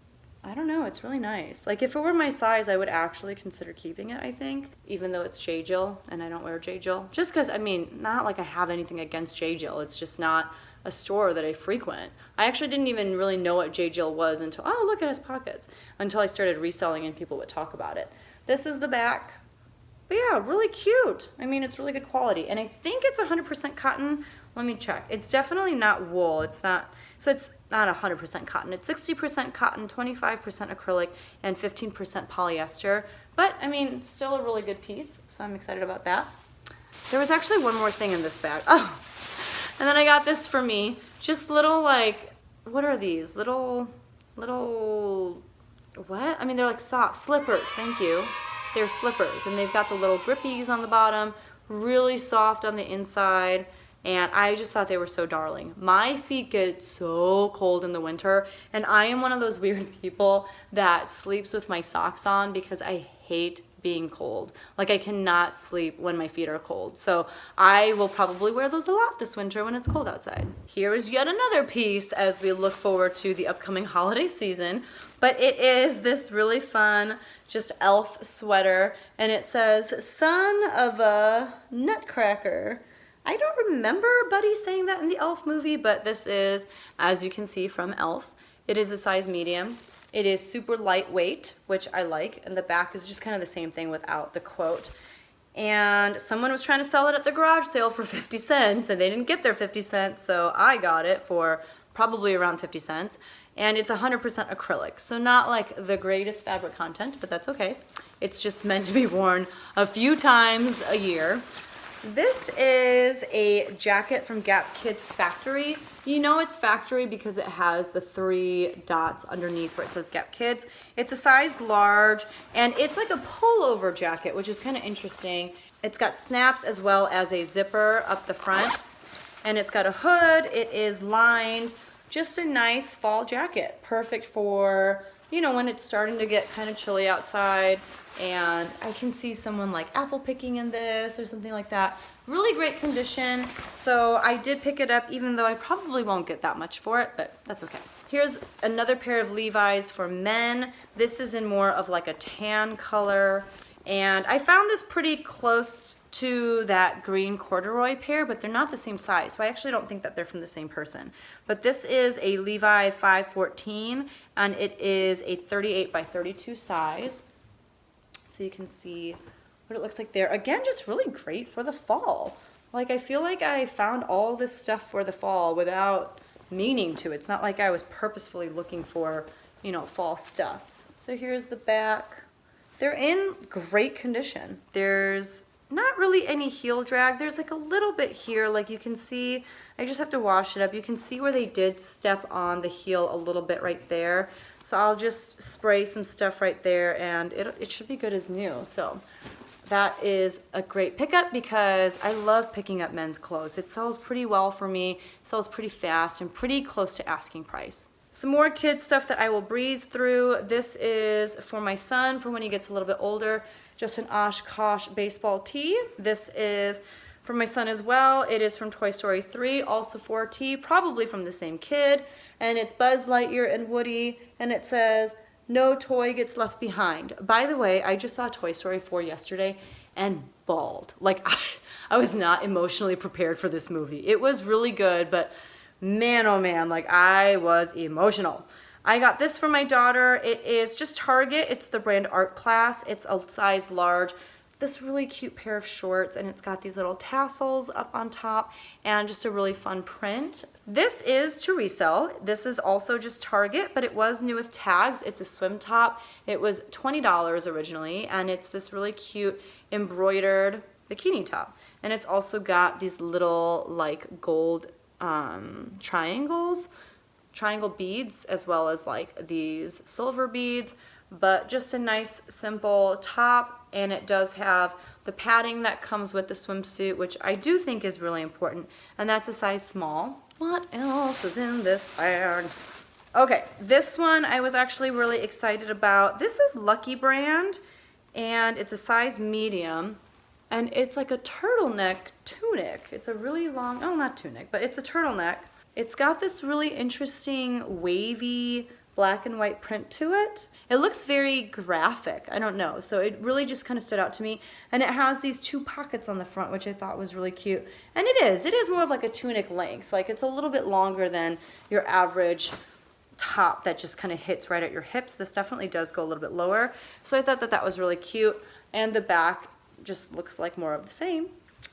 I don't know, it's really nice. Like, if it were my size, I would actually consider keeping it, I think, even though it's J. Jill, and I don't wear J. Jill. Just because, I mean, not like I have anything against J. Jill. It's just not a store that I frequent. I actually didn't even really know what J. Jill was until, oh, look, it has pockets, until I started reselling and people would talk about it. This is the back. But yeah, really cute. I mean, it's really good quality. And I think it's 100% cotton. Let me check. It's definitely not wool. It's not, so it's not 100% cotton. It's 60% cotton, 25% acrylic, and 15% polyester. But, I mean, still a really good piece, so I'm excited about that. There was actually one more thing in this bag. Oh, and then I got this for me. Just little, like, what are these? Little, what? I mean, they're like socks, slippers, thank you. They're slippers, and they've got the little grippies on the bottom, really soft on the inside, and I just thought they were so darling. My feet get so cold in the winter, and I am one of those weird people that sleeps with my socks on because I hate being cold. Like, I cannot sleep when my feet are cold. So I will probably wear those a lot this winter when it's cold outside. Here is yet another piece as we look forward to the upcoming holiday season, but it is this really fun just elf sweater, and it says son of a nutcracker. I don't remember Buddy saying that in the Elf movie, but this is, as you can see from Elf, it is a size medium. It is super lightweight, which I like, and the back is just kind of the same thing without the quote. And someone was trying to sell it at the garage sale for 50 cents, and they didn't get their 50 cents, so I got it for probably around 50 cents. And it's 100% acrylic, so not like the greatest fabric content, but that's okay. It's just meant to be worn a few times a year. This is a jacket from Gap Kids Factory. You know it's factory because it has the 3 dots underneath where it says Gap Kids. It's a size large, and it's like a pullover jacket, which is kind of interesting. It's got snaps as well as a zipper up the front, and it's got a hood. It is lined. Just a nice fall jacket, perfect for, you know, when it's starting to get kind of chilly outside, and I can see someone like apple picking in this or something like that. Really great condition, so I did pick it up even though I probably won't get that much for it, but that's okay. Here's another pair of Levi's for men. This is in more of like a tan color, and I found this pretty close to that green corduroy pair, but they're not the same size, so I actually don't think that they're from the same person. But this is a Levi 514, and it is a 38 by 32 size, so you can see what it looks like there. Again, just really great for the fall. Like, I feel like I found all this stuff for the fall without meaning to. It's not like I was purposefully looking for, you know, fall stuff. So here's the back. They're in great condition. There's not really any heel drag. There's like a little bit here, like you can see, I just have to wash it up. You can see where they did step on the heel a little bit right there. So I'll just spray some stuff right there, and it should be good as new. So that is a great pickup because I love picking up men's clothes. It sells pretty well for me, sells pretty fast, and pretty close to asking price. Some more kid stuff that I will breeze through. This is for my son for when he gets a little bit older. Just an Oshkosh baseball tee. This is for my son as well. It is from Toy Story 3, also for a tee, probably from the same kid. And it's Buzz Lightyear and Woody, and it says, "No toy gets left behind." By the way, I just saw Toy Story 4 yesterday and bawled. Like, I was not emotionally prepared for this movie. It was really good, but man, oh man, like I was emotional. I got this for my daughter. It is just Target. It's the brand Art Class. It's a size large. this really cute pair of shorts, and it's got these little tassels up on top and just a really fun print. This is to resell. This is also just Target, but it was new with tags. It's a swim top. It was $20 originally, and it's this really cute embroidered bikini top. And it's also got these little like gold triangle beads, as well as like these silver beads, but just a nice simple top. And it does have the padding that comes with the swimsuit, which I do think is really important, and that's a size small. What else is in this bag? Okay, this one I was actually really excited about. This is Lucky brand, and it's a size medium, and it's like a turtleneck tunic. It's a really long, oh, not tunic, but it's a turtleneck. It's got this really interesting wavy black and white print to it. It looks very graphic, I don't know, so it really just kind of stood out to me. And it has these two pockets on the front, which I thought was really cute. And it is more of like a tunic length, like it's a little bit longer than your average top that just kind of hits right at your hips. This definitely does go a little bit lower, so I thought that that was really cute. And the back just looks like more of the same.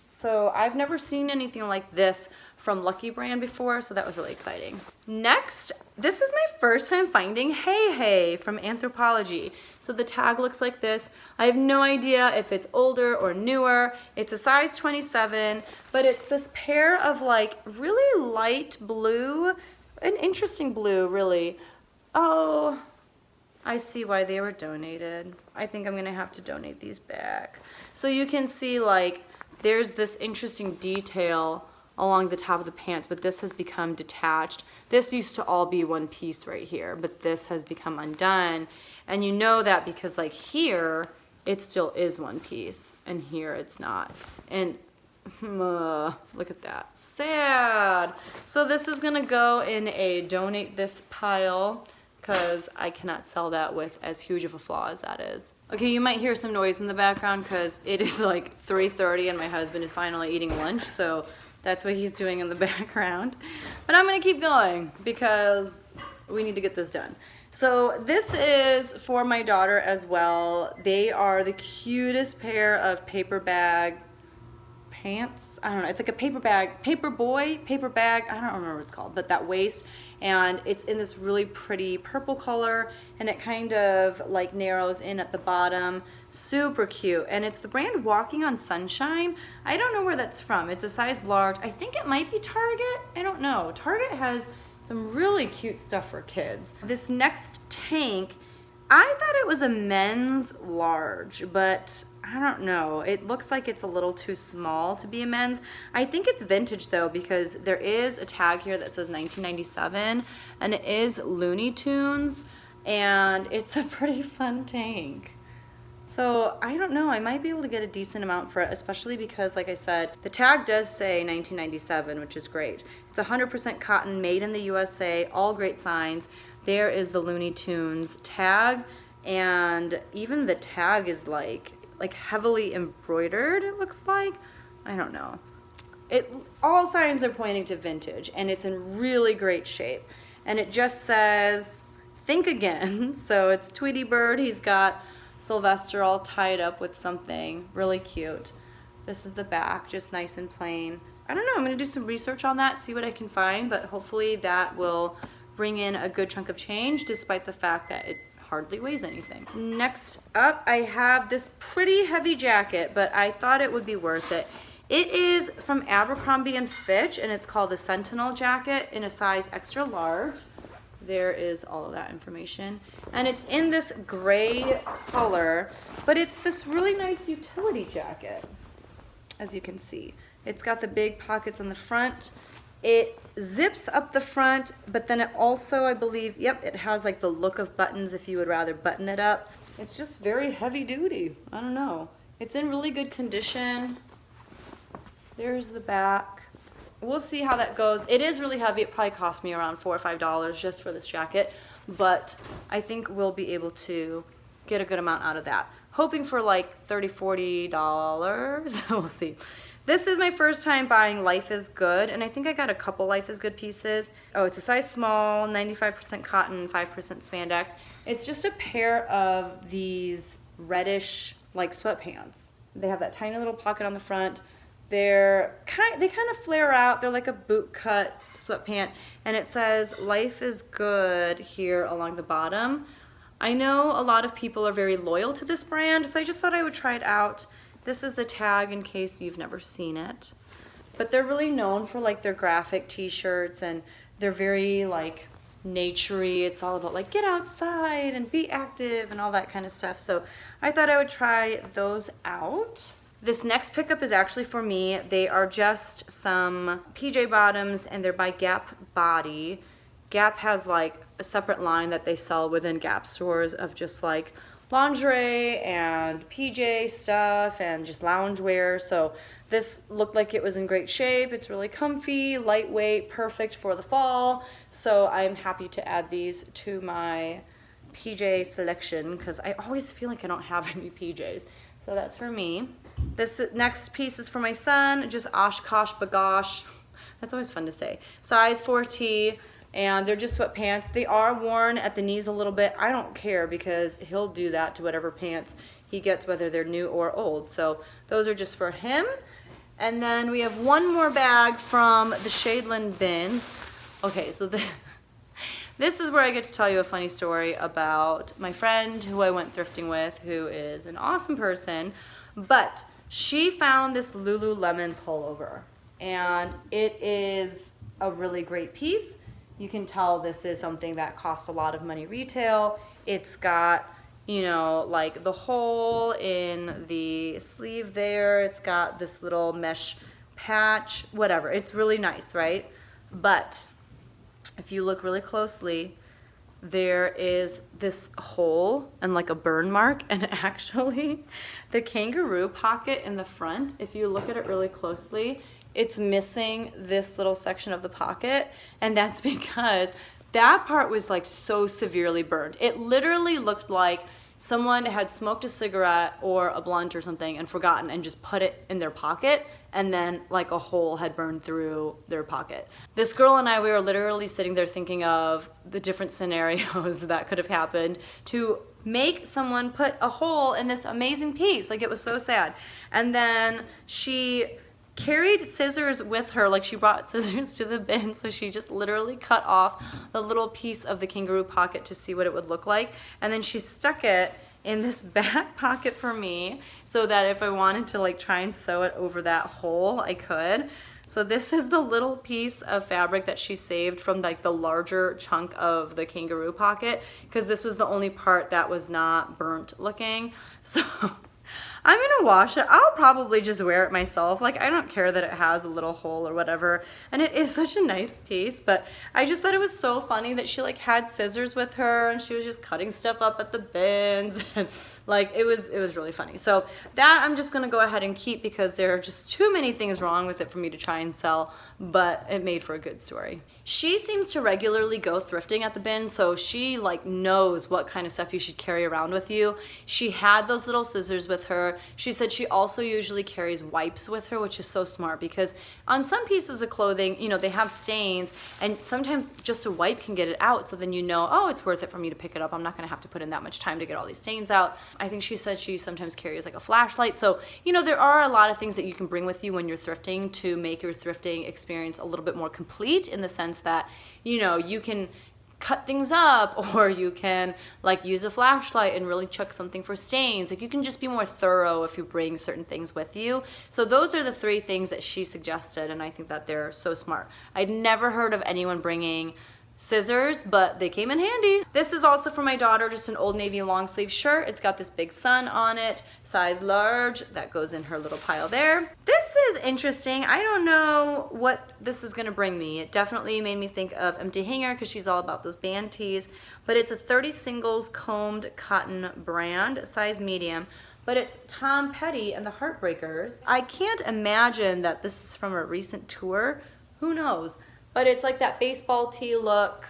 So I've never seen anything like this from Lucky brand before, so that was really exciting. Next, this is my first time finding Hey Hey from Anthropologie. So the tag looks like this. I have no idea if it's older or newer. It's a size 27, but it's this pair of like really light blue, an interesting blue really. Oh, I see why they were donated. I think I'm gonna have to donate these back. So you can see like there's this interesting detail along the top of the pants, but this has become detached. This used to all be one piece right here, but this has become undone. And you know that because like here, it still is one piece, and here it's not. And look at that, sad. So this is gonna go in a donate this pile, because I cannot sell that with as huge of a flaw as that is. Okay, you might hear some noise in the background because it is like 3:30 and my husband is finally eating lunch, so that's what he's doing in the background. But I'm gonna keep going because we need to get this done. So this is for my daughter as well. They are the cutest pair of paper bag pants. I don't know, it's like a paper bag, paper bag, I don't remember what it's called, but that waist, and it's in this really pretty purple color, and it kind of like narrows in at the bottom. Super cute. And it's the brand Walking on Sunshine. I don't know where that's from. It's a size large. I think it might be Target. I don't know. Target has some really cute stuff for kids. This next tank, I thought it was a men's large, but I don't know. It looks like it's a little too small to be a men's. I think it's vintage though, because there is a tag here that says 1997, and it is Looney Tunes, and it's a pretty fun tank. So I don't know, I might be able to get a decent amount for it, especially because, like I said, the tag does say 1997, which is great. It's 100% cotton, made in the USA, all great signs. There is the Looney Tunes tag, and even the tag is like heavily embroidered, it looks like. I don't know. All signs are pointing to vintage, and it's in really great shape. And it just says, think again. So it's Tweety Bird. He's got Sylvester all tied up with something really cute. This is the back, just nice and plain. I don't know, I'm gonna do some research on that, see what I can find, but hopefully that will bring in a good chunk of change despite the fact that it hardly weighs anything. Next up, I have this pretty heavy jacket, but I thought it would be worth it. It is from Abercrombie & Fitch, and it's called the Sentinel jacket in a size extra large. There is all of that information. And it's in this gray color, but it's this really nice utility jacket, as you can see. It's got the big pockets on the front. It zips up the front, but then it also, I believe, yep, it has like the look of buttons if you would rather button it up. It's just very heavy duty. I don't know. It's in really good condition. There's the back. We'll see how that goes. It is really heavy. It probably cost me around $4 or $5 just for this jacket, but I think we'll be able to get a good amount out of that. Hoping for like $30, $40. We'll see. This is my first time buying Life is Good, and I think I got a couple Life is Good pieces. Oh, it's a size small, 95% cotton, 5% spandex. It's just a pair of these reddish like sweatpants. They have that tiny little pocket on the front. They kind of flare out. They're like a boot cut sweatpant, and it says "Life is Good" here along the bottom. I know a lot of people are very loyal to this brand, so I just thought I would try it out. This is the tag in case you've never seen it. But they're really known for like their graphic t-shirts, and they're very like naturey. It's all about like get outside and be active and all that kind of stuff. So I thought I would try those out. This next pickup is actually for me. They are just some PJ bottoms, and they're by Gap Body. Gap has like a separate line that they sell within Gap stores of just like lingerie and PJ stuff and just loungewear. So this looked like it was in great shape. It's really comfy, lightweight, perfect for the fall. So I'm happy to add these to my PJ selection because I always feel like I don't have any PJs. So that's for me. This next piece is for my son, just Oshkosh Bagosh. That's always fun to say. Size 4T, and they're just sweatpants. They are worn at the knees a little bit. I don't care because he'll do that to whatever pants he gets, whether they're new or old. So those are just for him. And then we have one more bag from the Shadeland bins. Okay, so this is where I get to tell you a funny story about my friend who I went thrifting with, who is an awesome person, but she found this Lululemon pullover, and it is a really great piece. You can tell this is something that costs a lot of money retail. It's got, you know, like the hole in the sleeve there. It's got this little mesh patch, whatever. It's really nice, right? But if you look really closely, there is this hole and like a burn mark, and actually the kangaroo pocket in the front, if you look at it really closely, it's missing this little section of the pocket, and that's because that part was like so severely burned. It literally looked like someone had smoked a cigarette or a blunt or something and forgotten and just put it in their pocket, and then like a hole had burned through their pocket. This girl and I, we were literally sitting there thinking of the different scenarios that could have happened to make someone put a hole in this amazing piece. Like, it was so sad. And then she carried scissors with her, like she brought scissors to the bin, so she just literally cut off the little piece of the kangaroo pocket to see what it would look like, and then she stuck it in this back pocket for me so that if I wanted to like try and sew it over that hole, I could. So this is the little piece of fabric that she saved from like the larger chunk of the kangaroo pocket, because this was the only part that was not burnt looking. So I'm gonna wash it. I'll probably just wear it myself. Like, I don't care that it has a little hole or whatever. And it is such a nice piece, but I just thought it was so funny that she like had scissors with her and she was just cutting stuff up at the bins. And like, it was really funny. So that I'm just gonna go ahead and keep because there are just too many things wrong with it for me to try and sell, but it made for a good story. She seems to regularly go thrifting at the bin, so she like knows what kind of stuff you should carry around with you. She had those little scissors with her. She said she also usually carries wipes with her, which is so smart because on some pieces of clothing, you know, they have stains, and sometimes just a wipe can get it out, so then you know, oh, it's worth it for me to pick it up. I'm not gonna have to put in that much time to get all these stains out. I think she said she sometimes carries like a flashlight. So, you know, there are a lot of things that you can bring with you when you're thrifting to make your thrifting experience a little bit more complete, in the sense that, you know, you can cut things up, or you can like use a flashlight and really check something for stains. Like, you can just be more thorough if you bring certain things with you. So those are the 3 things that she suggested, and I think that they're so smart. I'd never heard of anyone bringing scissors, but they came in handy. This is also for my daughter, just an Old Navy long sleeve shirt. It's got this big sun on it, size large. That goes in her little pile there. This is interesting. I don't know what this is gonna bring me. It definitely made me think of Empty Hanger because she's all about those band tees, but it's a 30 singles combed cotton brand, size medium, but it's Tom Petty and the Heartbreakers. I can't imagine that this is from a recent tour. Who knows? But it's like that baseball tee look.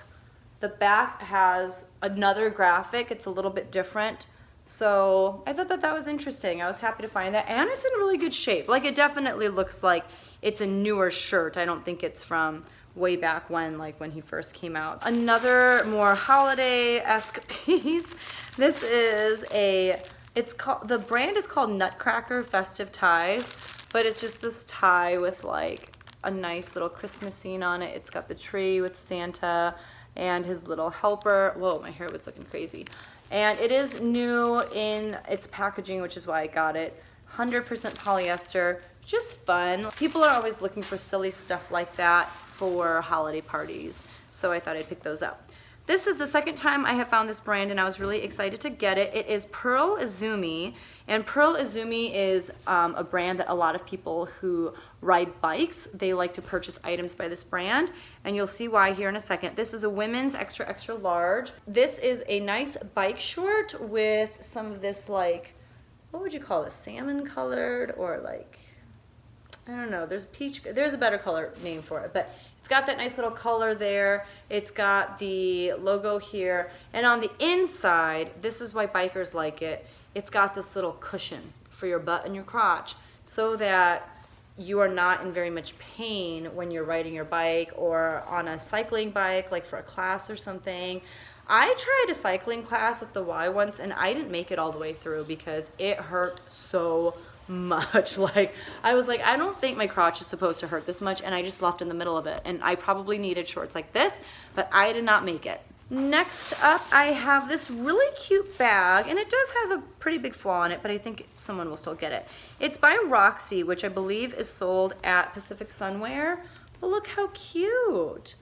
The back has another graphic. It's a little bit different. So I thought that that was interesting. I was happy to find that. And it's in really good shape. Like, it definitely looks like it's a newer shirt. I don't think it's from way back when, like when he first came out. Another more holiday-esque piece. This is a It's called, the brand is called Nutcracker Festive Ties, but it's just this tie with like a nice little Christmas scene on it. It's got the tree with Santa and his little helper. Whoa, my hair was looking crazy. And it is new in its packaging, which is why I got it. 100% polyester, just fun. People are always looking for silly stuff like that for holiday parties, so I thought I'd pick those up. This is the second time I have found this brand and I was really excited to get it. It is Pearl Izumi, and Pearl Izumi is a brand that a lot of people who ride bikes, they like to purchase items by this brand, and you'll see why here in a second. This is a women's extra, extra large. This is a nice bike short with some of this like, what would you call it, salmon colored or like, I don't know, there's peach, there's a better color name for it, but it's got that nice little color there. It's got the logo here. And on the inside, this is why bikers like it, it's got this little cushion for your butt and your crotch so that you are not in very much pain when you're riding your bike or on a cycling bike, like for a class or something. I tried a cycling class at the Y once and I didn't make it all the way through because it hurt so much. Like, I was like, I don't think my crotch is supposed to hurt this much, and I just left in the middle of it, and I probably needed shorts like this, but I did not make it. Next up, I have this really cute bag, and it does have a pretty big flaw in it, but I think someone will still get it. It's by Roxy, which I believe is sold at Pacific Sunwear, but look how cute.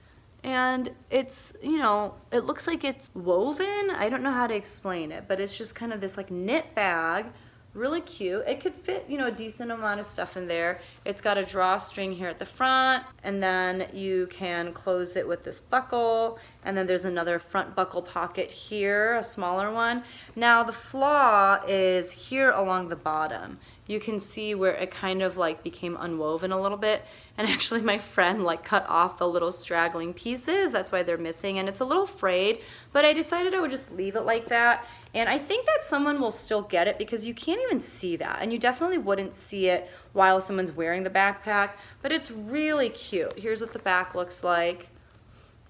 And it's, you know, it looks like it's woven. I don't know how to explain it, but it's just kind of this like knit bag. Really cute. It could fit, you know, a decent amount of stuff in there. It's got a drawstring here at the front, and then you can close it with this buckle, and then there's another front buckle pocket here, a smaller one. Now the flaw is here along the bottom. You can see where it kind of like became unwoven a little bit, and actually my friend like cut off the little straggling pieces. That's why they're missing, and it's a little frayed, but I decided I would just leave it like that. And I think that someone will still get it because you can't even see that, and you definitely wouldn't see it while someone's wearing the backpack, but it's really cute. Here's what the back looks like.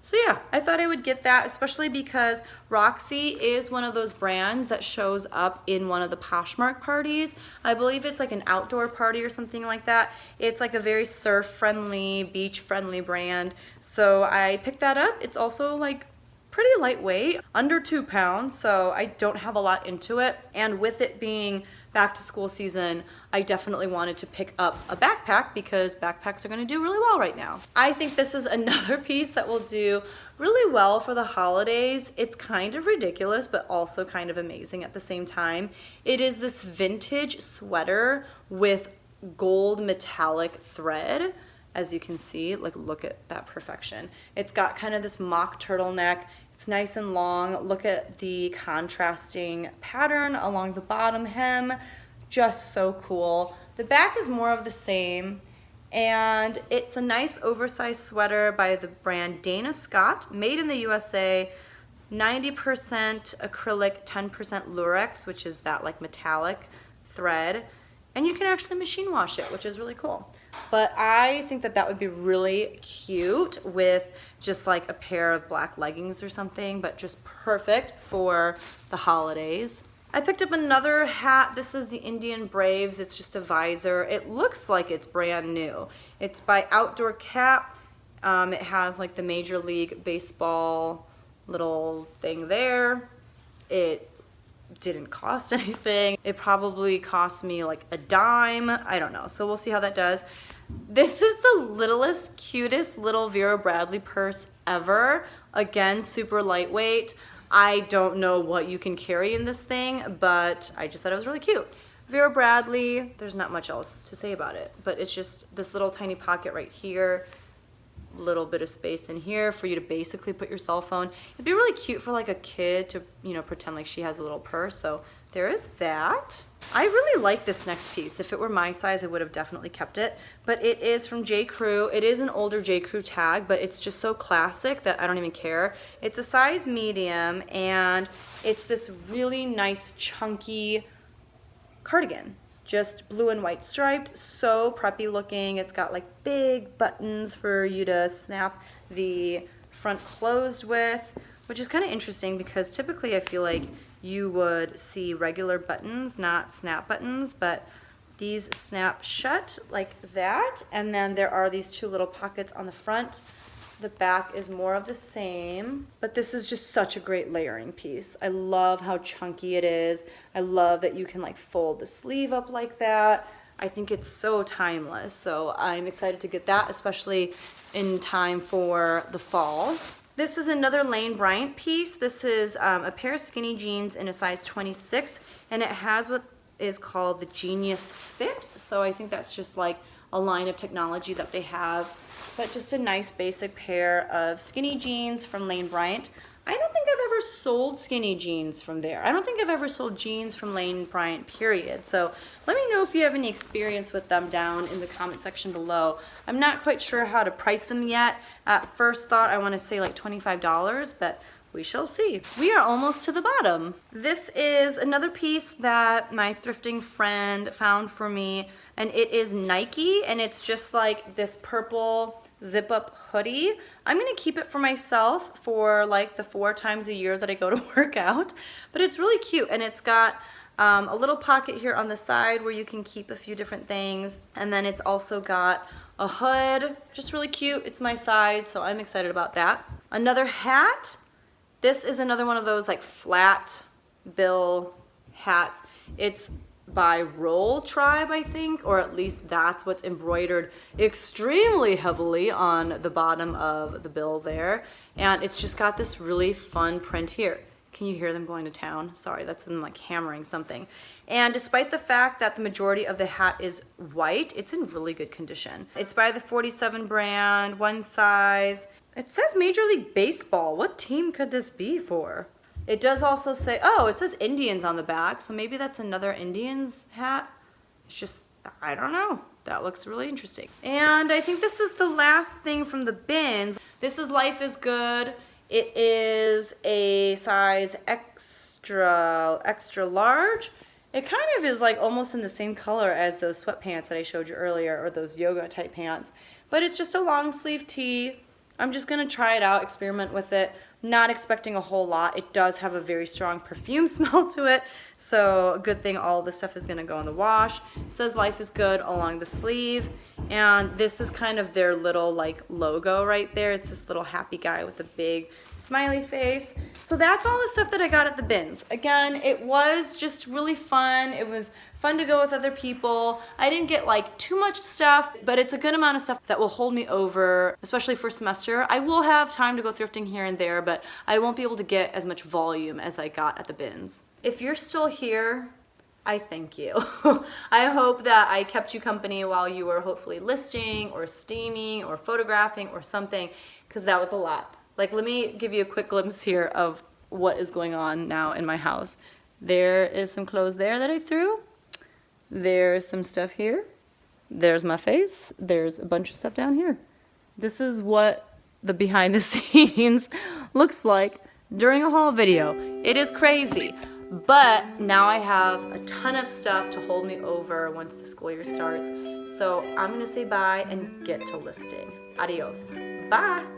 So yeah, I thought I would get that, especially because Roxy is one of those brands that shows up in one of the Poshmark parties. I believe it's like an outdoor party or something like that. It's like a very surf-friendly, beach-friendly brand. So I picked that up. It's also like pretty lightweight, under 2 pounds, so I don't have a lot into it. And with it being back to school season, I definitely wanted to pick up a backpack because backpacks are gonna do really well right now. I think this is another piece that will do really well for the holidays. It's kind of ridiculous, but also kind of amazing at the same time. It is this vintage sweater with gold metallic thread. As you can see, like, look at that perfection. It's got kind of this mock turtleneck. It's nice and long. Look at the contrasting pattern along the bottom hem. Just so cool. The back is more of the same, and it's a nice oversized sweater by the brand Dana Scott, made in the USA, 90% acrylic, 10% lurex, which is that like metallic thread, and you can actually machine wash it, which is really cool. But I think that that would be really cute with just like a pair of black leggings or something, but just perfect for the holidays. I picked up another hat. This is the Indian Braves. It's just a visor. It looks like it's brand new. It's by Outdoor Cap. It has like the Major League Baseball little thing there. It didn't cost anything. It probably cost me like a dime. I don't know. So we'll see how that does. This is the littlest, cutest little Vera Bradley purse ever. Again, super lightweight. I don't know what you can carry in this thing, but I just thought it was really cute. Vera Bradley, there's not much else to say about it, but it's just this little tiny pocket right here. Little bit of space in here for you to basically put your cell phone. It'd be really cute for like a kid to, you know, pretend like she has a little purse. So there is that. I really like this next piece. If it were my size, I would have definitely kept it, but it is from J. Crew. It is an older J. Crew tag, but it's just so classic that I don't even care. It's a size medium, and it's this really nice chunky cardigan. Just blue and white striped, so preppy looking. It's got like big buttons for you to snap the front closed with, which is kind of interesting because typically I feel like you would see regular buttons, not snap buttons, but these snap shut like that. And then there are these two little pockets on the front. The back is more of the same, but this is just such a great layering piece. I love how chunky it is. I love that you can like fold the sleeve up like that. I think it's so timeless. So I'm excited to get that, especially in time for the fall. This is another Lane Bryant piece. This is a pair of skinny jeans in a size 26, and it has what is called the Genius Fit. So I think that's just like a line of technology that they have, but just a nice basic pair of skinny jeans from Lane Bryant. I don't think I've ever sold skinny jeans from there. I don't think I've ever sold jeans from Lane Bryant, period. So let me know if you have any experience with them down in the comment section below. I'm not quite sure how to price them yet. At first thought, I want to say like $25, but we shall see. We are almost to the bottom. This is another piece that my thrifting friend found for me, and it is Nike, and it's just like this purple zip up hoodie. I'm gonna keep it for myself for like the 4 times a year that I go to work out, but it's really cute, and it's got a little pocket here on the side where you can keep a few different things, and then it's also got a hood, just really cute. It's my size, so I'm excited about that. Another hat. This is another one of those like flat bill hats. It's by Roll Tribe, I think, or at least that's what's embroidered extremely heavily on the bottom of the bill there. And it's just got this really fun print here. Can you hear them going to town? Sorry, that's them like hammering something. And despite the fact that the majority of the hat is white, it's in really good condition. It's by the 47 brand, one size. It says Major League Baseball. What team could this be for? It does also say, oh, it says Indians on the back, so maybe that's another Indians hat. It's just, I don't know. That looks really interesting. And I think this is the last thing from the bins. This is Life is Good. It is a size extra large. It kind of is like almost in the same color as those sweatpants that I showed you earlier, or those yoga type pants. But it's just a long sleeve tee. I'm just gonna try it out, experiment with it. Not expecting a whole lot. It does have a very strong perfume smell to it, so a good thing all this stuff is gonna go in the wash. It says Life is Good along the sleeve, and this is kind of their little like logo right there. It's this little happy guy with a big smiley face. So that's all the stuff that I got at the bins. Again, it was just really fun. It was fun to go with other people. I didn't get like too much stuff, but it's a good amount of stuff that will hold me over, especially for semester. I will have time to go thrifting here and there, but I won't be able to get as much volume as I got at the bins. If you're still here, I thank you. I hope that I kept you company while you were hopefully listing or steaming or photographing or something, because that was a lot. Like, let me give you a quick glimpse here of what is going on now in my house. There is some clothes there that I threw. There's some stuff here. There's my face. There's a bunch of stuff down here. This is what the behind the scenes looks like during a haul video. It is crazy, but now I have a ton of stuff to hold me over once the school year starts. So I'm gonna say bye and get to listing. Adios. Bye.